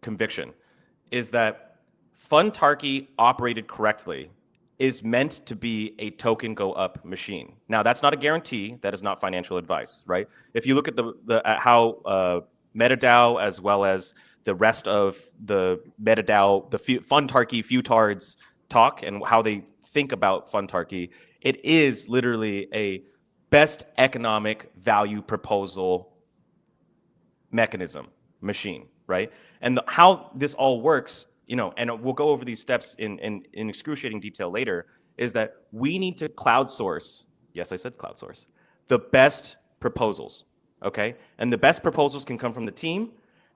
S1: conviction, is that Funtarchy operated correctly is meant to be a token go up machine. Now, that's not a guarantee. That is not financial advice, right? If you look at at how MetaDAO as well as the rest of the MetaDAO, the Funtarchy futards talk and how they think about Funtarchy, it is literally a best economic value proposal mechanism machine, right? And how this all works, and we'll go over these steps in excruciating detail later, is that we need to crowdsource, yes, I said crowdsource, the best proposals, okay? And the best proposals can come from the team,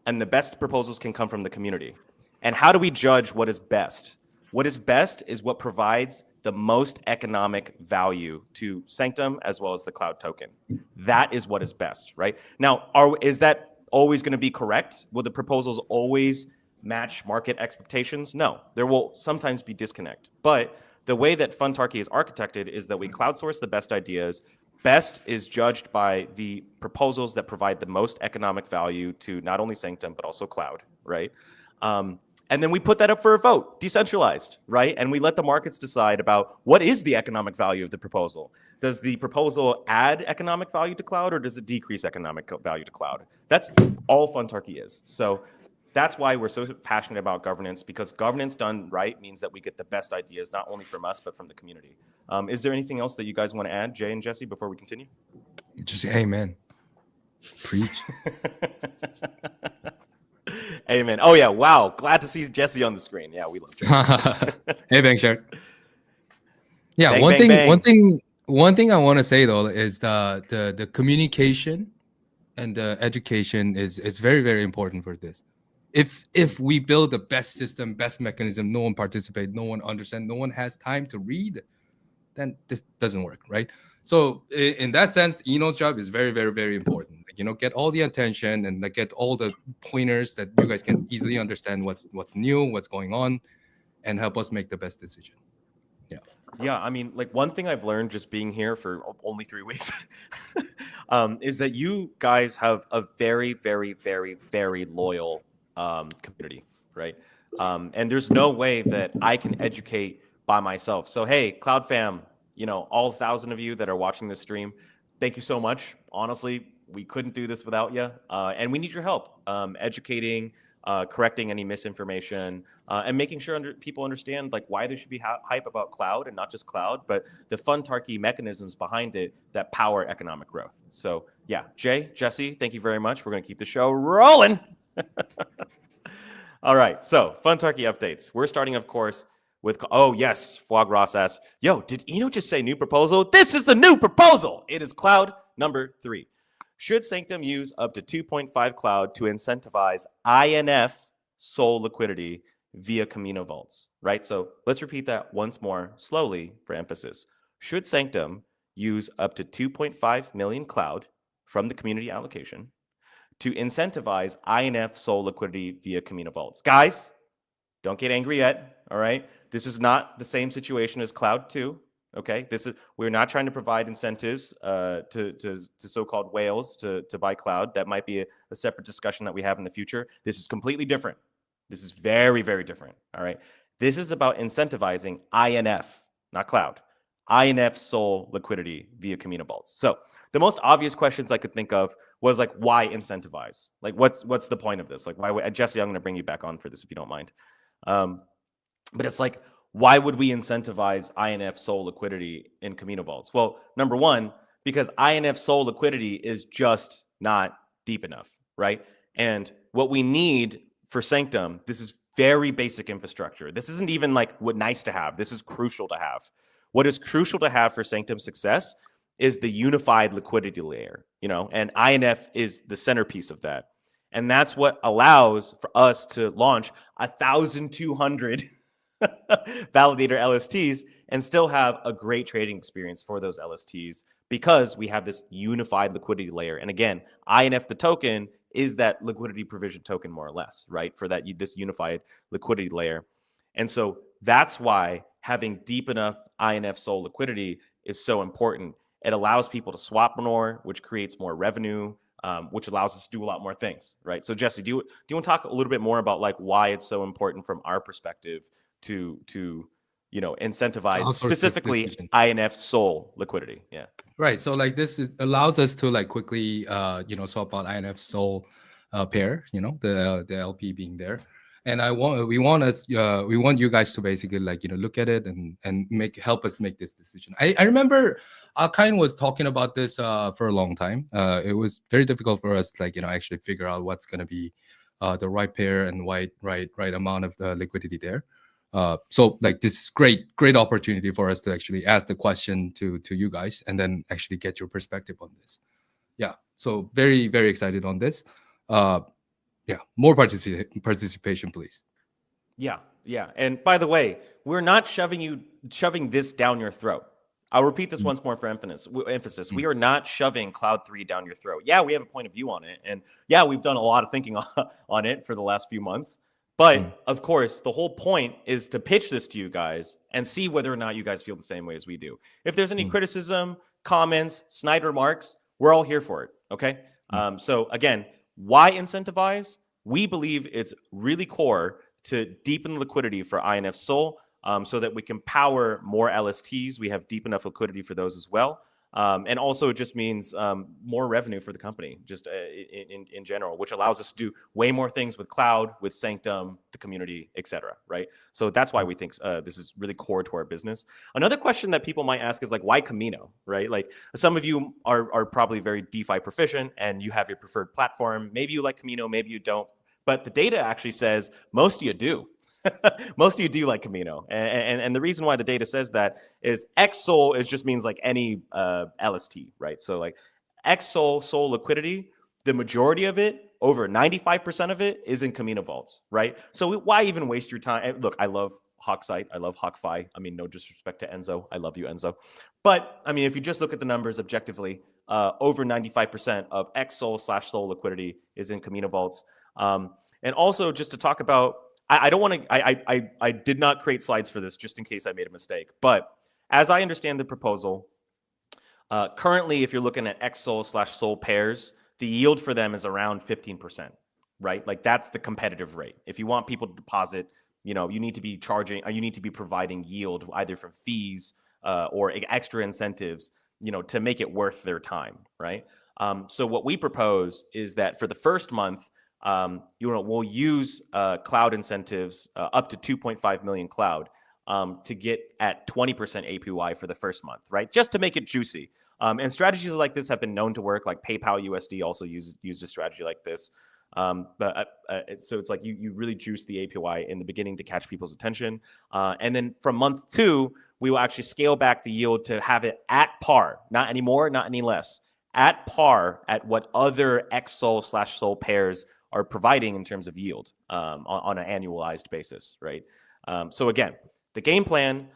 S1: and the best proposals can come from the community. And how do we judge what is best? What is best is what provides the most economic value to Sanctum as well as the cloud token. That is what is best, right? Now, is that always going to be correct? Will the proposals always match market expectations? No, there will sometimes be disconnect. But the way that Funtarchy is architected is that we crowdsource the best ideas. Best is judged by the proposals that provide the most economic value to not only Sanctum, but also cloud, right? And then we put that up for a vote, decentralized, right? And we let the markets decide about what is the economic value of the proposal. Does the proposal add economic value to cloud, or does it decrease economic value to cloud? That's all Funtarchy is. So that's why we're so passionate about governance, because governance done right means that we get the best ideas, not only from us, but from the community. Is there anything else that you guys want to add, Jay and Jesse, before we continue?
S3: Just amen. Preach.
S1: Amen. Oh yeah, wow. Glad to see Jesse on the screen. Yeah, we love Jesse.
S3: Hey, Bang Shark. Yeah,
S1: Bang,
S3: one
S1: bang, bang.
S3: thing I want to say though is the communication and the education is very, very important for this. If we build the best system, best mechanism, no one participates, no one understands, no one has time to read, then this doesn't work, right? So in that sense, Eno's job is very, very, very important. Like, get all the attention and like, get all the pointers that you guys can easily understand what's new, what's going on, and help us make the best decision. Yeah.
S1: Yeah, I mean, like one thing I've learned just being here for only 3 weeks is that you guys have a very, very, very, very loyal community, right? And there's no way that I can educate by myself. So, hey, Cloud Fam, all 1,000 of you that are watching this stream, thank you so much. Honestly, we couldn't do this without you. And we need your help educating, correcting any misinformation, and making sure people understand like why there should be hype about cloud, and not just cloud, but the Funtarchy mechanisms behind it that power economic growth. So yeah, Jay, Jesse, thank you very much. We're going to keep the show rolling. All right, so Funtarchy updates. We're starting, of course, with, oh yes, Foie Gras asks, yo, did Eno just say new proposal? This is the new proposal. It is cloud number 3. Should Sanctum use up to 2.5 cloud to incentivize INF SOL liquidity via Camino vaults, right? So let's repeat that once more slowly for emphasis. Should Sanctum use up to 2.5 million cloud from the community allocation to incentivize INF SOL liquidity via Camino vaults? Guys, don't get angry yet, all right? This is not the same situation as Cloud 2, okay? We're not trying to provide incentives to so-called whales to buy cloud. That might be a separate discussion that we have in the future. This is completely different. This is very, very different, all right? This is about incentivizing INF, not cloud, INF SOL liquidity via Camino vaults. So the most obvious questions I could think of was like, why incentivize? Like, what's the point of this? Like, why? Jesse, I'm going to bring you back on for this if you don't mind. But it's like, why would we incentivize INF SOL liquidity in Camino vaults? Well, number one, because INF SOL liquidity is just not deep enough, right? And what we need for Sanctum, this is very basic infrastructure. This isn't even like what nice to have. This is crucial to have. What is crucial to have for Sanctum success is the unified liquidity layer, and INF is the centerpiece of that. And that's what allows for us to launch 1,200 validator LSTs and still have a great trading experience for those LSTs because we have this unified liquidity layer. And again, INF, the token, is that liquidity provision token more or less, right? For this unified liquidity layer. And so that's why having deep enough INF SOL liquidity is so important. It allows people to swap more, which creates more revenue, which allows us to do a lot more things, right? So Jesse, do you want to talk a little bit more about like why it's so important from our perspective to incentivize specifically INF SOL liquidity? Yeah.
S3: Right. So like allows us to like quickly swap out INF SOL pair, the LP being there. And we want you guys to basically like look at it and help us make this decision. I remember Akain was talking about this for a long time. It was very difficult for us actually figure out what's going to be the right pair and right amount of liquidity there. So like this is great opportunity for us to actually ask the question to you guys and then actually get your perspective on this. Yeah. So very, very excited on this. Yeah, more participation, please.
S1: Yeah. And by the way, we're not shoving this down your throat. I'll repeat this once more for emphasis. We are not shoving Cloud 3 down your throat. Yeah, we have a point of view on it. And yeah, we've done a lot of thinking on it for the last few months. But of course, the whole point is to pitch this to you guys and see whether or not you guys feel the same way as we do. If there's any criticism, comments, snide remarks, we're all here for it. Okay. So again, why incentivize? We believe it's really core to deepen liquidity for INF SOL so that we can power more LSTs. We have deep enough liquidity for those as well. And also it just means more revenue for the company, just in general, which allows us to do way more things with cloud, with Sanctum, the community, etc. Right? So that's why we think this is really core to our business. Another question that people might ask is like, why Camino? Right? Like some of you are probably very DeFi proficient and you have your preferred platform. Maybe you like Camino, maybe you don't. But the data actually says most of you do. Most of you do like Camino. And the reason why the data says that is XSOL just means like any LST, right? So like XSOL, SOL liquidity, the majority of it, over 95% of it is in Camino vaults, right? So why even waste your time? And look, I love HawkSite. I love HawkFi. I mean, no disrespect to Enzo. I love you, Enzo. But I mean, if you just look at the numbers objectively, over 95% of XSOL/SOL liquidity is in Camino vaults. And also just to talk about, I don't want to, I did not create slides for this just in case I made a mistake. But as I understand the proposal, currently, if you're looking at XSOL/SOL pairs, the yield for them is around 15%, right? Like that's the competitive rate. If you want people to deposit, you need to be charging, or you need to be providing yield either from fees or extra incentives, to make it worth their time, right? So what we propose is that for the first month, we'll use cloud incentives up to 2.5 million cloud to get at 20% APY for the first month, right? Just to make it juicy. And strategies like this have been known to work. Like PayPal USD also used a strategy like this. So it's like you really juice the APY in the beginning to catch people's attention. And then from month 2, we will actually scale back the yield to have it at par, not any more, not any less, at par at what other XSOL/Sol pairs are providing in terms of yield on an annualized basis, right? So again, the game plan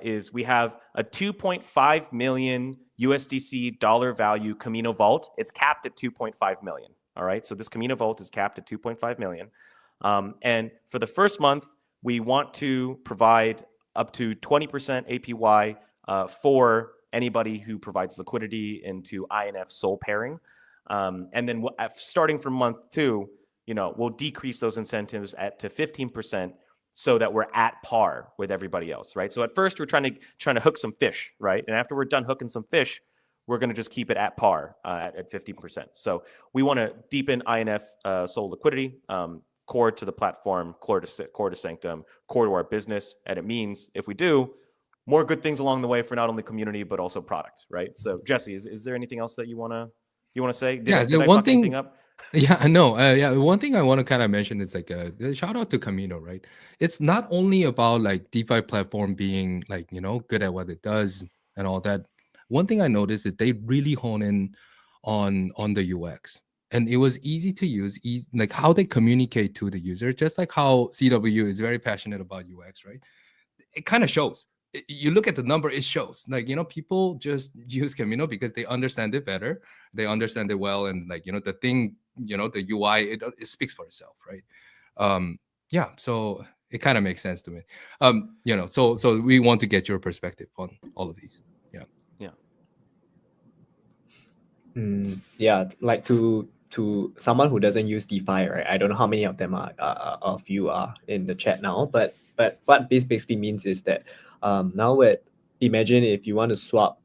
S1: is we have a 2.5 million USDC dollar value Camino vault. It's capped at 2.5 million. All right. So this Camino vault is capped at 2.5 million. And for the first month, we want to provide up to 20% APY for anybody who provides liquidity into INF Sol pairing. And then starting from month 2, we'll decrease those incentives to 15%. So that we're at par with everybody else, right? So at first we're trying to hook some fish, right? And after we're done hooking some fish, we're going to just keep it at par at 15%. So we want to deepen INF Sol liquidity, core to the platform, core to Sanctum, core to our business, and it means if we do, more good things along the way for not only community but also product, right? So Jesse, is there anything else that you want to say? Did I fuck anything up?
S3: Yeah, I know. Yeah, one thing I want to kind of mention is like a shout out to Camino, right? It's not only about like DeFi platform being like, good at what it does and all that. One thing I noticed is they really hone in on the UX. And it was easy to use, like how they communicate to the user, just like how CW is very passionate about UX, right? It kind of shows. You look at the number, it shows. Like, people just use Camino because they understand it better. They understand it well. And like, the thing, the UI, it speaks for itself, right? Yeah, so it kind of makes sense to me. So we want to get your perspective on all of these. Yeah.
S4: Yeah, like to someone who doesn't use DeFi, right? I don't know how many of them of you are in the chat now, but what this basically means is that now imagine if you want to swap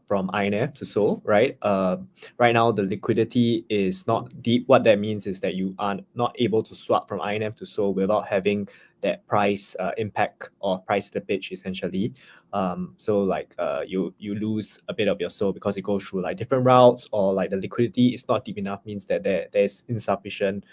S4: from INF to Sol, right? Right now the liquidity is not deep. What that means is that you are not able to swap from INF to Sol without having that price impact or price slippage essentially. So like you lose a bit of your Sol because it goes through like different routes, or like the liquidity is not deep enough, means that there's insufficient.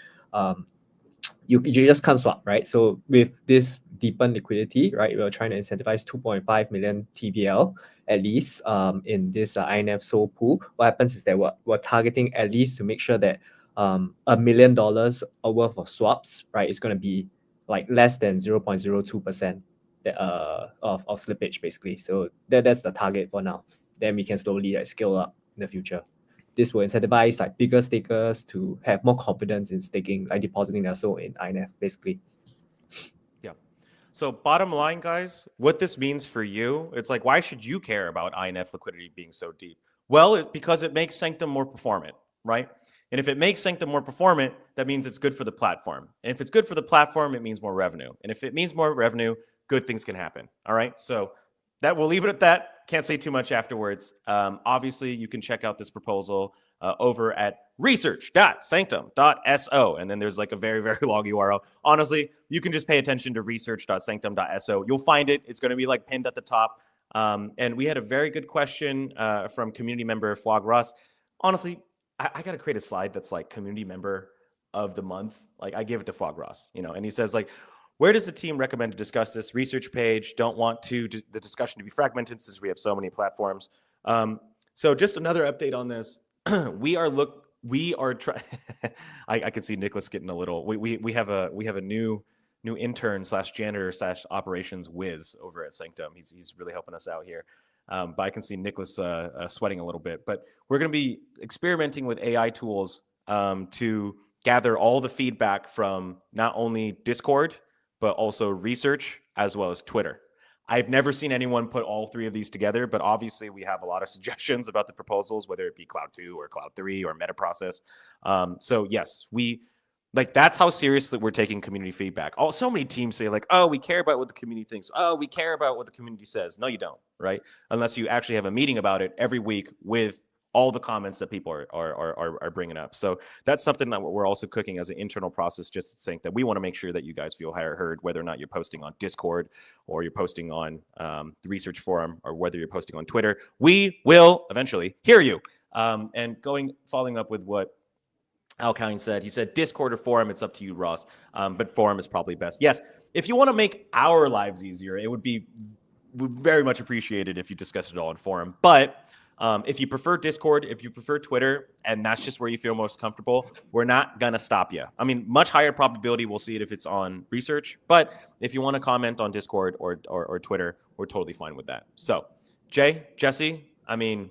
S4: You just can't swap, right? So with this deepened liquidity, right, we're trying to incentivize 2.5 million TVL at least in this INF Sol pool. What happens is that we're targeting at least to make sure that $1 million worth of swaps, right, is going to be like less than 0.02% of slippage basically. So that's the target for now. Then we can slowly like scale up in the future. This will incentivize like bigger stakers to have more confidence in staking, like depositing their Sol in INF, basically.
S1: Yeah. So bottom line, guys, what this means for you, it's like, why should you care about INF liquidity being so deep? Well, because it makes Sanctum more performant, right? And if it makes Sanctum more performant, that means it's good for the platform. And if it's good for the platform, it means more revenue. And if it means more revenue, good things can happen. All right. So that we'll leave it at that. Can't say too much afterwards. Obviously, you can check out this proposal over at research.sanctum.so. And then there's like a very, very long URL. Honestly, you can just pay attention to research.sanctum.so. You'll find it. It's going to be like pinned at the top. And we had a very good question from community member Flog Ross. Honestly, I got to create a slide that's like community member of the month. Like I give it to Flog Ross, and he says like, where does the team recommend to discuss this? Research page. Don't want the discussion to be fragmented since we have so many platforms. So just another update on this. We are trying. I can see Nicholas getting a little. We have a new intern / janitor / operations whiz over at Sanctum. He's really helping us out here. But I can see Nicholas sweating a little bit. But we're going to be experimenting with AI tools to gather all the feedback from not only Discord, but also research as well as Twitter. I've never seen anyone put all three of these together, but obviously we have a lot of suggestions about the proposals, whether it be Cloud 2 or Cloud 3 or Meta Process. So yes, that's how seriously we're taking community feedback. So many teams say like, oh, we care about what the community thinks. Oh, we care about what the community says. No, you don't, right? Unless you actually have a meeting about it every week with all the comments that people are bringing up. So that's something that we're also cooking as an internal process, just to think that we want to make sure that you guys feel heard, whether or not you're posting on Discord or you're posting on the research forum or whether you're posting on Twitter. We will eventually hear you. And following up with what Alkine said, he said Discord or forum, it's up to you, Ross. But forum is probably best. Yes, if you want to make our lives easier, it would be very much appreciated if you discussed it all in forum. But If you prefer Discord, if you prefer Twitter, and that's just where you feel most comfortable, we're not going to stop you. I mean, much higher probability we'll see it if it's on research. But if you want to comment on Discord or Twitter, we're totally fine with that. So, Jay, Jesse, I mean,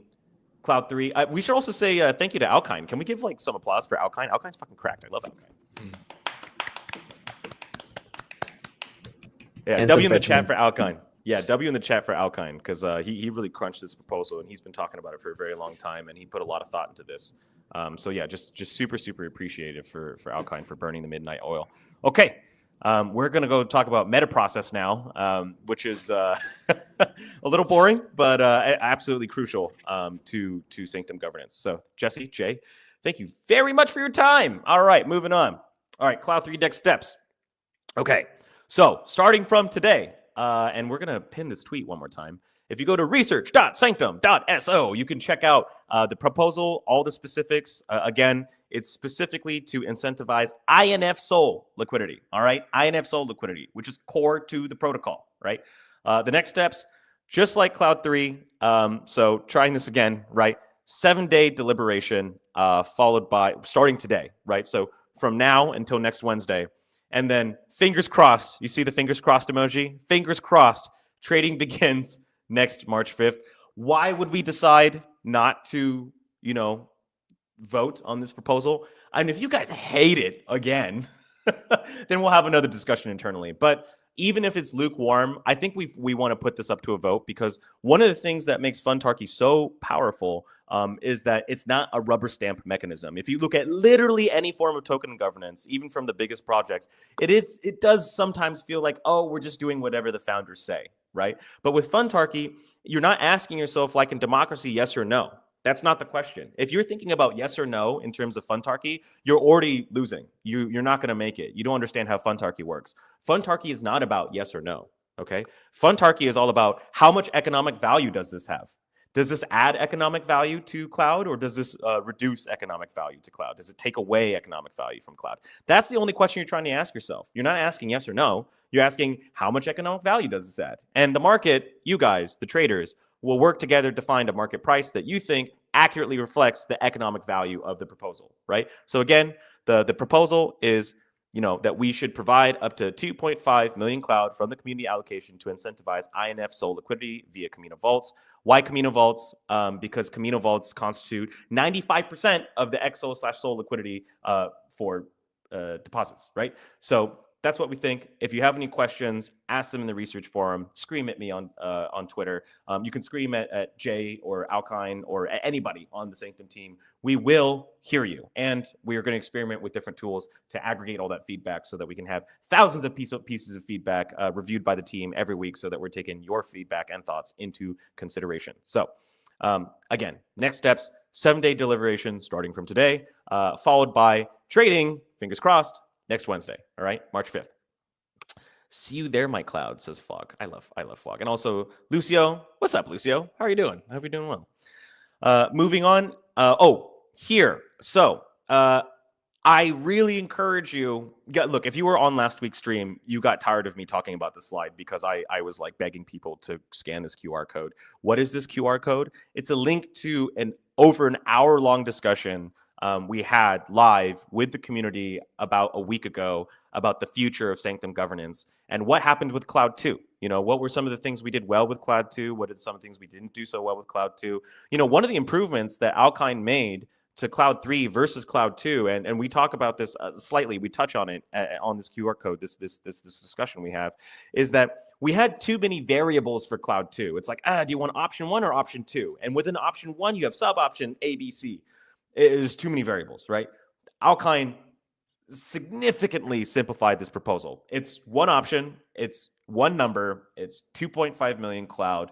S1: Cloud 3. We should also say thank you to Alkine. Can we give like some applause for Alkine? Alkine's fucking cracked. I love Alkine. Yeah,
S4: And
S1: W
S4: some
S1: in the chat
S4: Fetchman.
S1: for Alkine. Yeah, W in the chat for Alkine, because he really crunched this proposal, and he's been talking about it for a very long time, and he put a lot of thought into this. So yeah, just super appreciative for Alkine for burning the midnight oil. Okay, we're gonna go talk about meta process now, which is a little boring, but absolutely crucial to Sanctum governance. So Jesse, Jay, thank you very much for your time. All right, moving on. All right, Cloud 3 next steps. Okay, so starting from today. And we're going to pin this tweet one more time. If you go to research.sanctum.so, you can check out the proposal, all the specifics. Again, it's specifically to incentivize INF Sol liquidity, all right? INF Sol liquidity, which is core to the protocol, right? The next steps, just like Cloud 3, so trying this again, right? 7-day deliberation followed by, starting today, right? So from now until next Wednesday. And then fingers crossed, you see the fingers crossed emoji? Fingers crossed, trading begins next March 5th. Why would we decide not to, vote on this proposal? And if you guys hate it again, then we'll have another discussion internally. But even if it's lukewarm, I think we want to put this up to a vote, because one of the things that makes Funtarchy so powerful is that it's not a rubber stamp mechanism. If you look at literally any form of token governance, even from the biggest projects, it does sometimes feel like, oh, we're just doing whatever the founders say, right? But with Funtarchy, you're not asking yourself, like in democracy, yes or no. That's not the question. If you're thinking about yes or no in terms of Funtarchy, you're already losing. You're not going to make it. You don't understand how Funtarchy works. Funtarchy is not about yes or no, okay? Funtarchy is all about how much economic value does this have? Does this add economic value to cloud, or does this reduce economic value to cloud? Does it take away economic value from cloud? That's the only question you're trying to ask yourself. You're not asking yes or no. You're asking how much economic value does this add? And the market, you guys, the traders, will work together to find a market price that you think accurately reflects the economic value of the proposal, right? So again, the proposal is, that we should provide up to 2.5 million cloud from the community allocation to incentivize INF Sol liquidity via Camino Vaults. Why Camino Vaults? Because Camino Vaults constitute 95% of the XSOL/Sol liquidity for deposits, right? So that's what we think. If you have any questions, ask them in the research forum. Scream at me on Twitter. You can scream at Jay or Alkine or anybody on the Sanctum team. We will hear you. And we are going to experiment with different tools to aggregate all that feedback so that we can have thousands of pieces of feedback reviewed by the team every week, so that we're taking your feedback and thoughts into consideration. So again, next steps, 7-day deliberation starting from today, followed by trading, fingers crossed, next Wednesday, all right, March 5th. See you there, my cloud, says Flog. I love Flog. And also, Lucio, what's up, Lucio? How are you doing? I hope you're doing well. Moving on. Here. So, I really encourage you. Look, if you were on last week's stream, you got tired of me talking about this slide, because I was like begging people to scan this QR code. What is this QR code? It's a link to over an hour-long discussion we had live with the community about a week ago about the future of Sanctum governance and what happened with Cloud 2. What were some of the things we did well with Cloud 2? What are some things we didn't do so well with Cloud 2? One of the improvements that Alkine made to Cloud 3 versus Cloud 2, and we talk about this slightly, we touch on it on this QR code, this discussion we have, is that we had too many variables for Cloud 2. It's like, do you want option 1 or option 2? And within option 1, you have sub-option A, B, C. It is too many variables, right? Alkine significantly simplified this proposal. It's one option, it's one number, it's 2.5 million cloud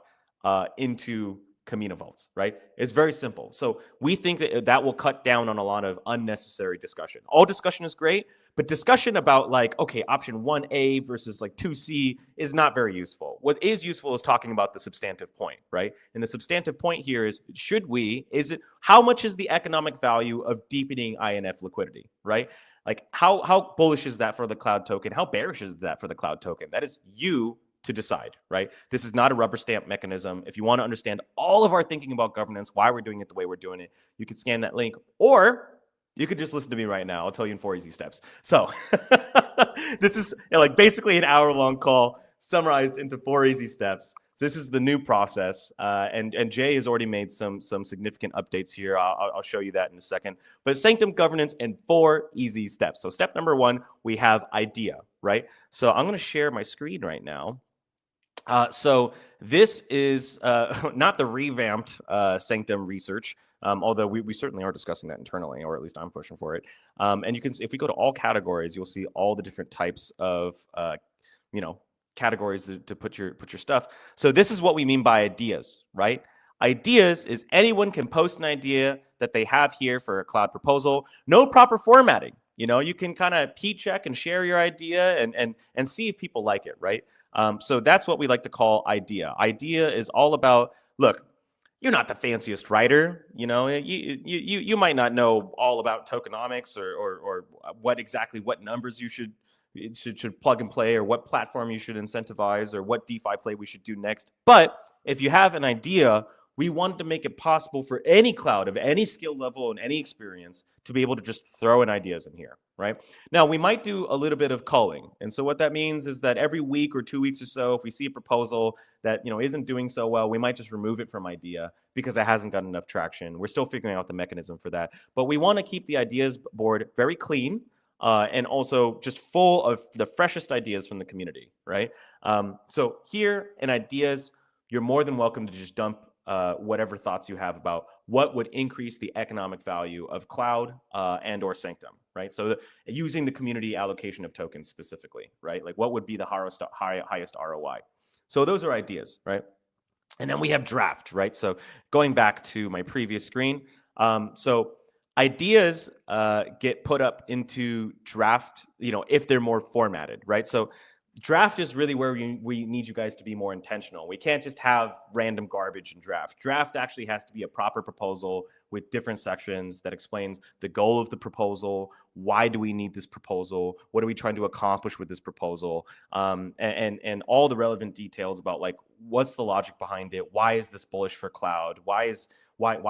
S1: into Camino Vaults, right? It's very simple. So we think that will cut down on a lot of unnecessary discussion. All discussion is great, but discussion about option 1A versus 2C is not very useful. What is useful is talking about the substantive point, right? And the substantive point here is, how much is the economic value of deepening INF liquidity, right? How bullish is that for the cloud token? How bearish is that for the cloud token? That is you to decide, right? This is not a rubber stamp mechanism. If you want to understand all of our thinking about governance, why we're doing it the way we're doing it, you can scan that link, or you could just listen to me right now. I'll tell you in 4 easy steps. So this is like basically an hour-long call summarized into 4 easy steps. This is the new process, and Jay has already made some significant updates here. I'll show you that in a second. But Sanctum governance in 4 easy steps. So step number 1, we have idea, right? So I'm going to share my screen right now. So this is not the revamped Sanctum research, although we certainly are discussing that internally, or at least I'm pushing for it. And you can, if we go to all categories, you'll see all the different types of, categories to put your stuff. So this is what we mean by ideas, right? Ideas is anyone can post an idea that they have here for a cloud proposal. No proper formatting. You can kind of check and share your idea and see if people like it, right? So that's what we like to call idea. Idea is all about, look, you're not the fanciest writer, you might not know all about tokenomics or what numbers you should plug and play, or what platform you should incentivize, or what DeFi play we should do next. But if you have an idea, we wanted to make it possible for any cloud of any skill level and any experience to be able to just throw in ideas in here, right? Now, we might do a little bit of culling. And so what that means is that every week or 2 weeks or so, if we see a proposal that isn't doing so well, we might just remove it from idea because it hasn't got enough traction. We're still figuring out the mechanism for that. But we want to keep the ideas board very clean, and also just full of the freshest ideas from the community, right? So here in ideas, you're more than welcome to just dump whatever thoughts you have about what would increase the economic value of cloud and or Sanctum, right? So using the community allocation of tokens specifically, right? Like what would be the highest ROI? So those are ideas, right? And then we have draft, right? So going back to my previous screen, so ideas get put up into draft, if they're more formatted, right? So draft is really where we need you guys to be more intentional. We can't just have random garbage in draft. Draft actually has to be a proper proposal with different sections that explains the goal of the proposal. Why do we need this proposal? What are we trying to accomplish with this proposal? And all the relevant details about like, what's the logic behind it? Why is this bullish for cloud? Why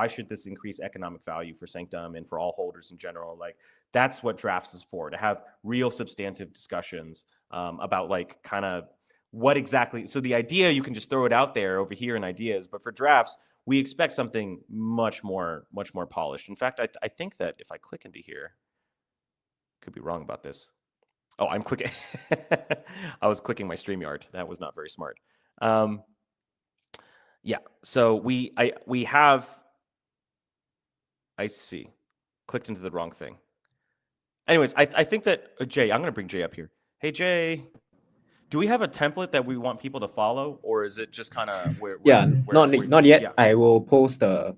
S1: should this increase economic value for Sanctum and for all holders in general? Like, that's what drafts is for, to have real substantive discussions about like kind of what exactly. So the idea, you can just throw it out there over here in ideas, but for drafts, we expect something much more polished. In fact, I think that if I click into here, could be wrong about this. Oh, I'm clicking. I was clicking my StreamYard. That was not very smart. Yeah. So we have. I see. Clicked into the wrong thing. Anyways, I think that Jay, I'm going to bring Jay up here. Hey, Jay, do we have a template that we want people to follow, or is it just kind of
S4: not yet.
S1: Yeah.
S4: I will post a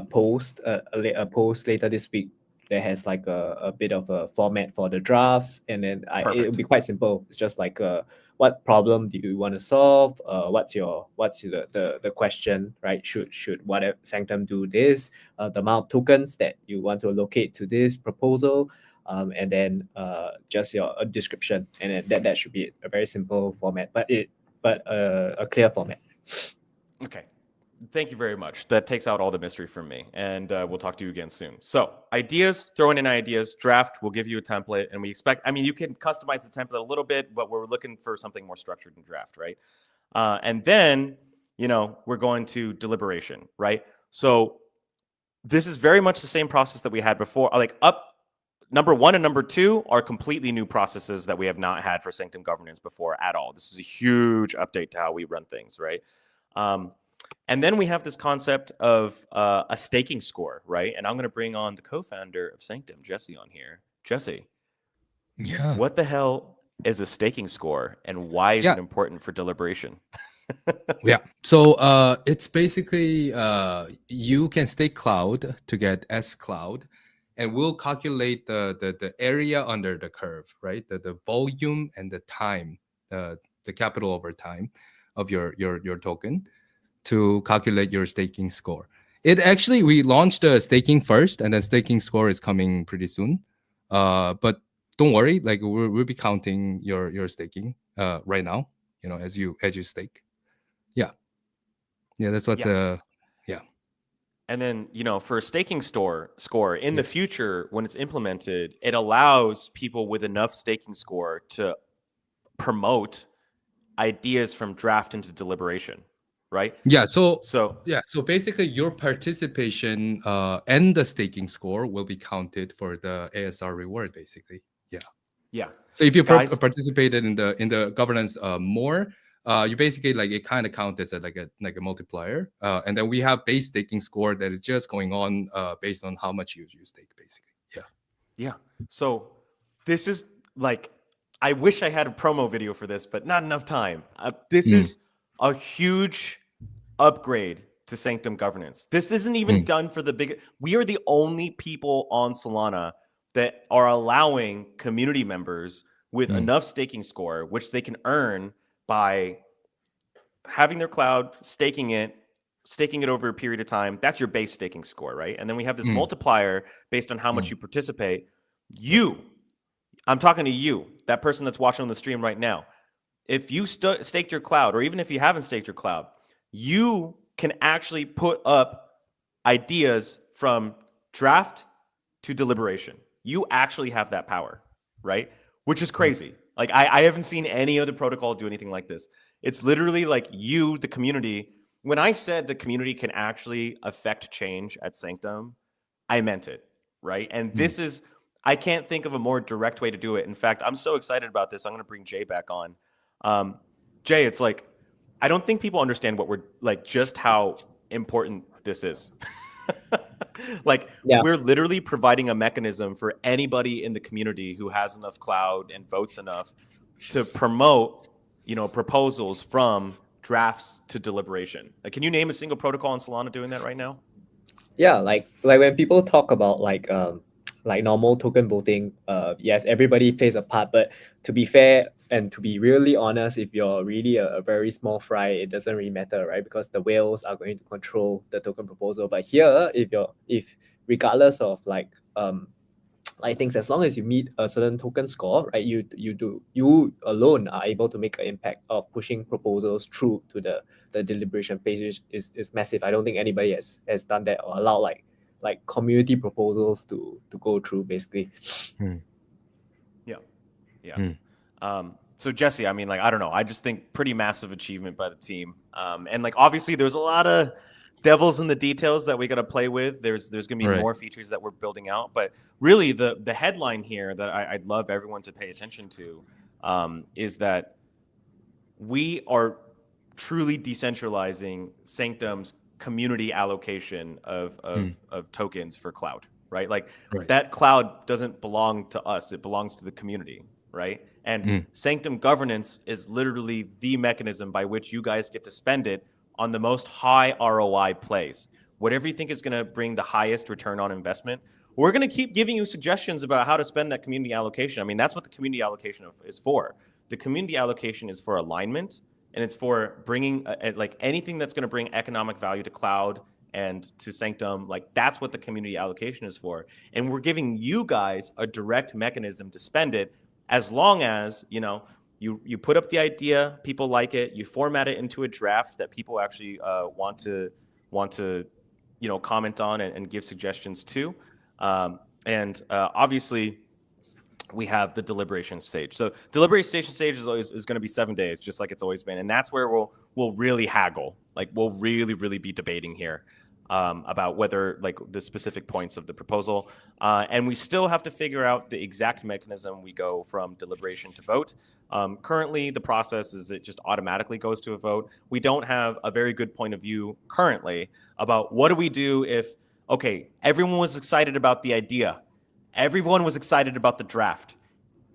S4: post later this week that has like a bit of a format for the drafts, and then it'll be quite simple. It's just like what problem do you want to solve? What's the question, right? Should whatever Sanctum do this? The amount of tokens that you want to allocate to this proposal. And then just your description, and then that should be a very simple format, but a clear format.
S1: Okay, thank you very much. That takes out all the mystery from me, and we'll talk to you again soon. So ideas, throwing in ideas, draft will give you a template, and we expect. I mean, you can customize the template a little bit, but we're looking for something more structured in draft, right? And then we're going to deliberation, right? So this is very much the same process that we had before. Like Number 1 and number 2 are completely new processes that we have not had for Sanctum governance before at all. This is a huge update to how we run things, right? And then we have this concept of a staking score, right? And I'm going to bring on the co-founder of Sanctum, Jesse, on here. Jesse,
S3: yeah,
S1: what the hell is a staking score, and why is it important for deliberation?
S3: Yeah. So it's basically you can stake cloud to get S cloud, and we'll calculate the area under the curve, right? The volume and the time, the capital over time of your token to calculate your staking score. We launched staking first, and then staking score is coming pretty soon. But don't worry, like we'll be counting your staking right now as you stake. Yeah, that's what's yeah.
S1: And then, for a staking score in the future, when it's implemented, it allows people with enough staking score to promote ideas from draft into deliberation, right?
S3: So
S1: So
S3: basically your participation and the staking score will be counted for the ASR reward, basically.
S1: yeah.
S3: So if you
S1: Guys,
S3: participated in the governance more, you basically like it kind of counts as like a multiplier, and then we have base staking score that is just going on based on how much you stake, basically.
S1: Yeah. So this is like, I wish I had a promo video for this, but not enough time. This is a huge upgrade to Sanctum governance. This isn't even done for the big. We are the only people on Solana that are allowing community members with enough staking score, which they can earn by having their cloud, staking it over a period of time. That's your base staking score, right? And then we have this multiplier based on how much you participate. I'm talking to you, that person that's watching on the stream right now. If you staked your cloud, or even if you haven't staked your cloud, you can actually put up ideas from draft to deliberation. You actually have that power, right? Which is crazy. Like I haven't seen any other protocol do anything like this. It's literally like you, the community. When I said the community can actually affect change at Sanctum, I meant it, right? And this is, I can't think of a more direct way to do it. In fact, I'm so excited about this. I'm going to bring Jay back on. Jay, it's like, I don't think people understand what we're like, just how important this is. Like, we're literally providing a mechanism for anybody in the community who has enough cloud and votes enough to promote, proposals from drafts to deliberation. Like, can you name a single protocol in Solana doing that right now?
S4: Yeah, like when people talk about like normal token voting, yes, everybody plays a part, but to be fair and to be really honest, if you're really a very small fry, it doesn't really matter, right? Because the whales are going to control the token proposal. But here, if regardless of like things, as long as you meet a certain token score, right, you alone are able to make an impact of pushing proposals through to the deliberation phase, is massive. I don't think anybody has done that or allowed like community proposals to go through, basically.
S1: So Jesse, I mean, like, I don't know. I just think pretty massive achievement by the team. And like, obviously there's a lot of devils in the details that we got to play with. There's going to be more features that we're building out, but really the headline here that I'd love everyone to pay attention to is that we are truly decentralizing Sanctum's community allocation of tokens for cloud, right? Like that cloud doesn't belong to us. It belongs to the community, right? And Sanctum governance is literally the mechanism by which you guys get to spend it on the most high ROI plays. Whatever you think is going to bring the highest return on investment, we're going to keep giving you suggestions about how to spend that community allocation. I mean, that's what the community allocation is for. The community allocation is for alignment, and it's for bringing like anything that's going to bring economic value to cloud and to Sanctum. Like, that's what the community allocation is for. And we're giving you guys a direct mechanism to spend it, as long as, you put up the idea, people like it, you format it into a draft that people actually want to comment on and give suggestions to. And obviously, we have the deliberation stage. So deliberation stage is going to be 7 days, just like it's always been. And that's where we'll really haggle. Like, we'll really, really be debating here about whether, like, the specific points of the proposal. And we still have to figure out the exact mechanism we go from deliberation to vote. Currently, the process is it just automatically goes to a vote. We don't have a very good point of view currently about what do we do if, okay, everyone was excited about the idea. Everyone was excited about the draft.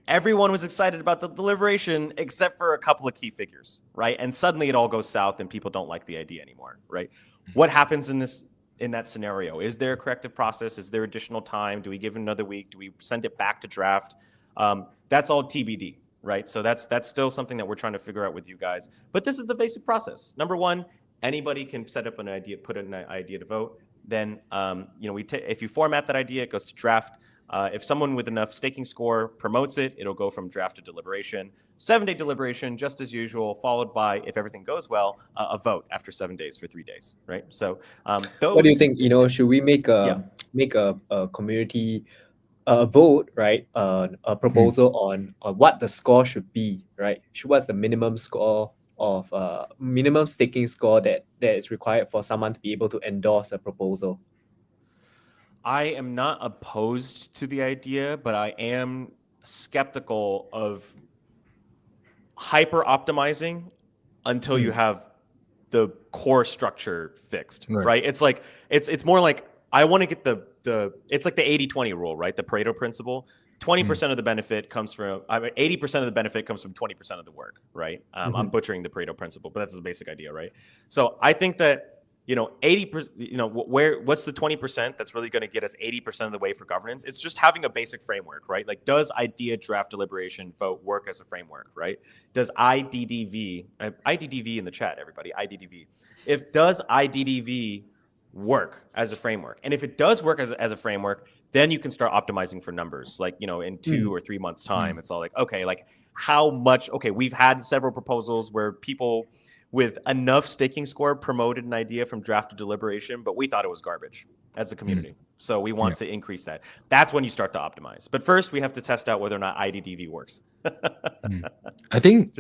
S1: Everyone was excited about the deliberation except for a couple of key figures, right? And suddenly it all goes south and people don't like the idea anymore, right? What happens in that scenario? Is there a corrective process? Is there additional time? Do we give it another week? Do we send it back to draft? That's all TBD, right? So that's still something that we're trying to figure out with you guys. But this is the basic process. Number one, anybody can set up an idea, put an idea to vote. then if you format that idea, it goes to draft. If someone with enough staking score promotes it, it'll go from draft to deliberation. 7-day deliberation, just as usual, followed by, if everything goes well, a vote after 7 days for 3 days, right? So
S4: what do you think? Should we make a community vote, right? A proposal on what the score should be, right? What's the minimum score of minimum staking score that is required for someone to be able to endorse a proposal?
S1: I am not opposed to the idea, but I am skeptical of hyper optimizing until you have the core structure fixed, right? It's like it's more like I want to get it's like the 80-20 rule, right? The Pareto principle. 20% of the benefit comes from 80% of the benefit comes from 20% of the work, right? I'm butchering the Pareto principle, but that's the basic idea, right? So I think that 80%, what's the 20% that's really going to get us 80% of the way for governance? It's just having a basic framework, right? Like, does idea, draft, deliberation, vote work as a framework, right? Does IDDV in the chat, everybody, IDDV. Does IDDV work as a framework? And if it does work as a framework, then you can start optimizing for numbers. Like, in 2 or 3 months' time, it's all like, okay, like how much? Okay, we've had several proposals where people with enough staking score promoted an idea from draft to deliberation, but we thought it was garbage as a community. So we want to increase that. That's when you start to optimize. But first, we have to test out whether or not IDDV works.
S3: I think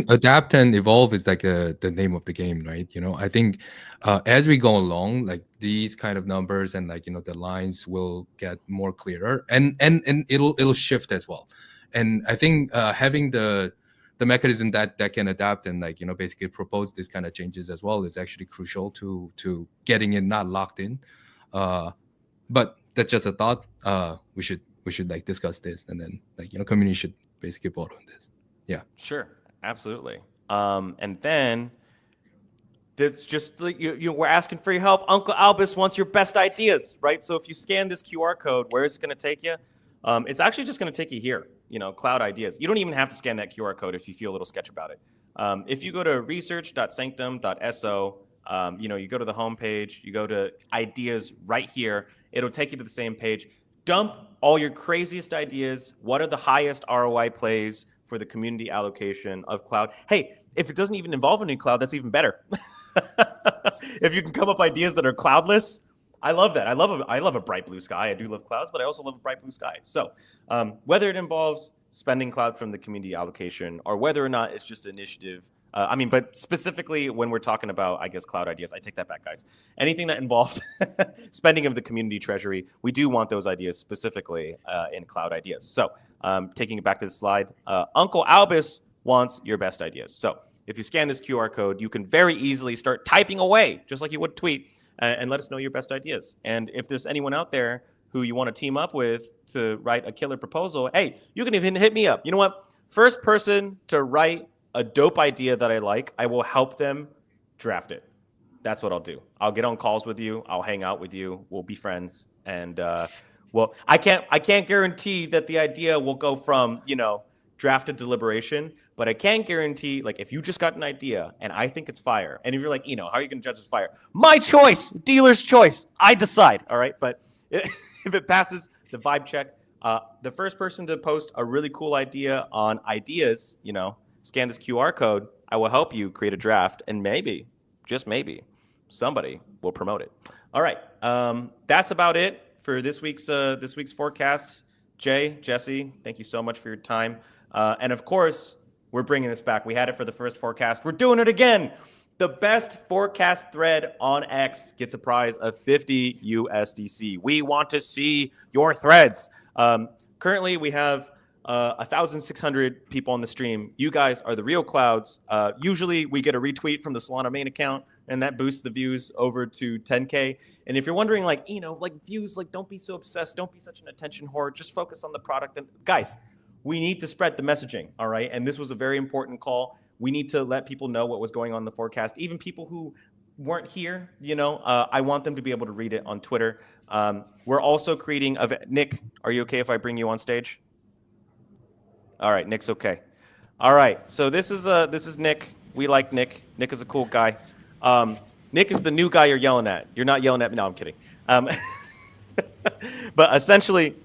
S3: adapt and evolve is like the name of the game, right? I think as we go along, like these kind of numbers and like the lines will get more clearer, and it'll shift as well. And I think having the mechanism that can adapt and like basically propose these kind of changes as well is actually crucial to getting it not locked in. But that's just a thought. We should like discuss this, and then like community should basically vote on this. Yeah,
S1: sure, absolutely. And then it's just like we're asking for your help. Uncle Albus wants your best ideas, right? So if you scan this QR code, where is it going to take you? It's actually just going to take you here. Cloud ideas. You don't even have to scan that QR code if you feel a little sketch about it. If you go to research.sanctum.so, you go to the home page, you go to ideas right here, it'll take you to the same page. Dump all your craziest ideas. What are the highest ROI plays for the community allocation of cloud? Hey, if it doesn't even involve a new cloud, that's even better. If you can come up ideas that are cloudless, I love that. I love a bright blue sky. I do love clouds, but I also love a bright blue sky. So whether it involves spending cloud from the community allocation or whether or not it's just an initiative, but specifically when we're talking about, I guess, cloud ideas, I take that back, guys. Anything that involves spending of the community treasury, we do want those ideas specifically in cloud ideas. So taking it back to the slide, Uncle Albus wants your best ideas. So if you scan this QR code, you can very easily start typing away, just like you would tweet, and let us know your best ideas. And if there's anyone out there who you want to team up with to write a killer proposal, hey, you can even hit me up. You know what? First person to write a dope idea that I like, I will help them draft it. That's what I'll do. I'll get on calls with you. I'll hang out with you. We'll be friends. And I can't guarantee that the idea will go from draft to deliberation, but I can guarantee, like, if you just got an idea and I think it's fire, and if you're like, how are you going to judge it's fire? My choice, dealer's choice. I decide. All right. But if it passes the vibe check, the first person to post a really cool idea on ideas, scan this QR code, I will help you create a draft, and maybe, just maybe, somebody will promote it. All right. That's about it for this week's forecast. Jay, Jesse, thank you so much for your time. And of course, we're bringing this back. We had it for the first forecast. We're doing it again. The best forecast thread on X gets a prize of 50 USDC. We want to see your threads. Currently, we have 1,600 people on the stream. You guys are the real clouds. Usually, we get a retweet from the Solana main account, and that boosts the views over to 10K. And if you're wondering, views, don't be so obsessed. Don't be such an attention whore. Just focus on the product. And guys, we need to spread the messaging, all right? And this was a very important call. We need to let people know what was going on in the forecast. Even people who weren't here, I want them to be able to read it on Twitter. We're also creating Nick, are you okay if I bring you on stage? All right, Nick's okay. All right, so this is Nick. We like Nick. Nick is a cool guy. Nick is the new guy you're yelling at. You're not yelling at me. No, I'm kidding. But essentially,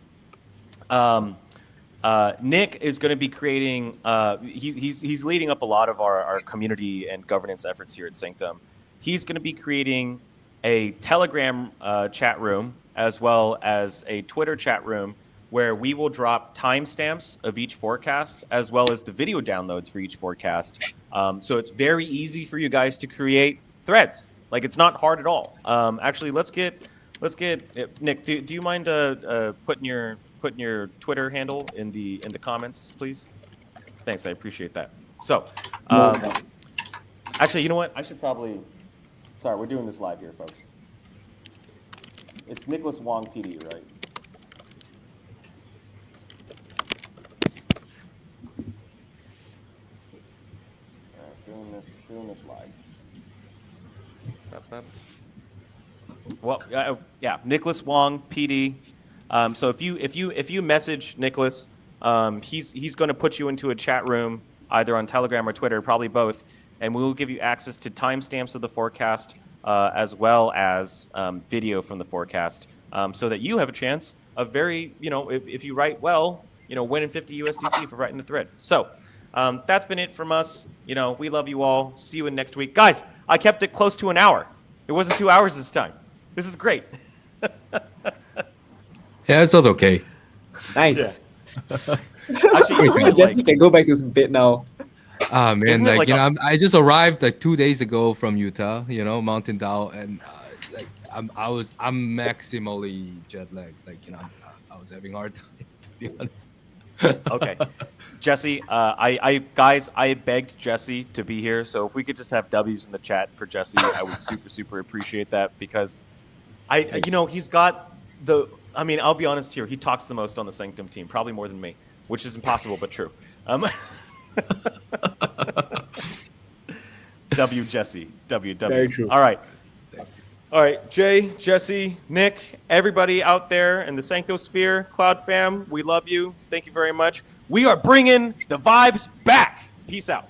S1: Nick is going to be creating. He's leading up a lot of our community and governance efforts here at Sanctum. He's going to be creating a Telegram chat room as well as a Twitter chat room where we will drop timestamps of each forecast as well as the video downloads for each forecast. So it's very easy for you guys to create threads. Like, it's not hard at all. Actually, let's get Nick. Do you mind putting your Twitter handle in the comments, please? Thanks, I appreciate that. So, actually, you know what? I should probably. Sorry, we're doing this live here, folks. It's Nicholas Wong PD, right? All right, doing this live. Well, yeah, Nicholas Wong PD. So if you message Nicholas, he's going to put you into a chat room either on Telegram or Twitter, probably both, and we will give you access to timestamps of the forecast as well as video from the forecast, so that you have a chance of if you write well, winning 50 USDC for writing the thread. So that's been it from us. We love you all. See you in next week, guys. I kept it close to an hour. It wasn't 2 hours this time. This is great.
S3: Yeah, it sounds okay.
S4: Nice.
S1: Yeah. Actually,
S4: Jesse can go back to bed now.
S3: Man,
S1: Isn't it
S3: I just arrived like 2 days ago from Utah, Mountain Down, and I'm maximally jet lagged. I was having a hard time, to be honest.
S1: Okay, Jesse, I begged Jesse to be here, so if we could just have W's in the chat for Jesse, I would super appreciate that, because he's got I'll be honest here, he talks the most on the Sanctum team, probably more than me, which is impossible but true. W Jesse, W.
S4: Very true.
S1: All right, Jay, Jesse, Nick, everybody out there in the Sanctosphere, Cloud fam, we love you. Thank you very much. We are bringing the vibes back. Peace out.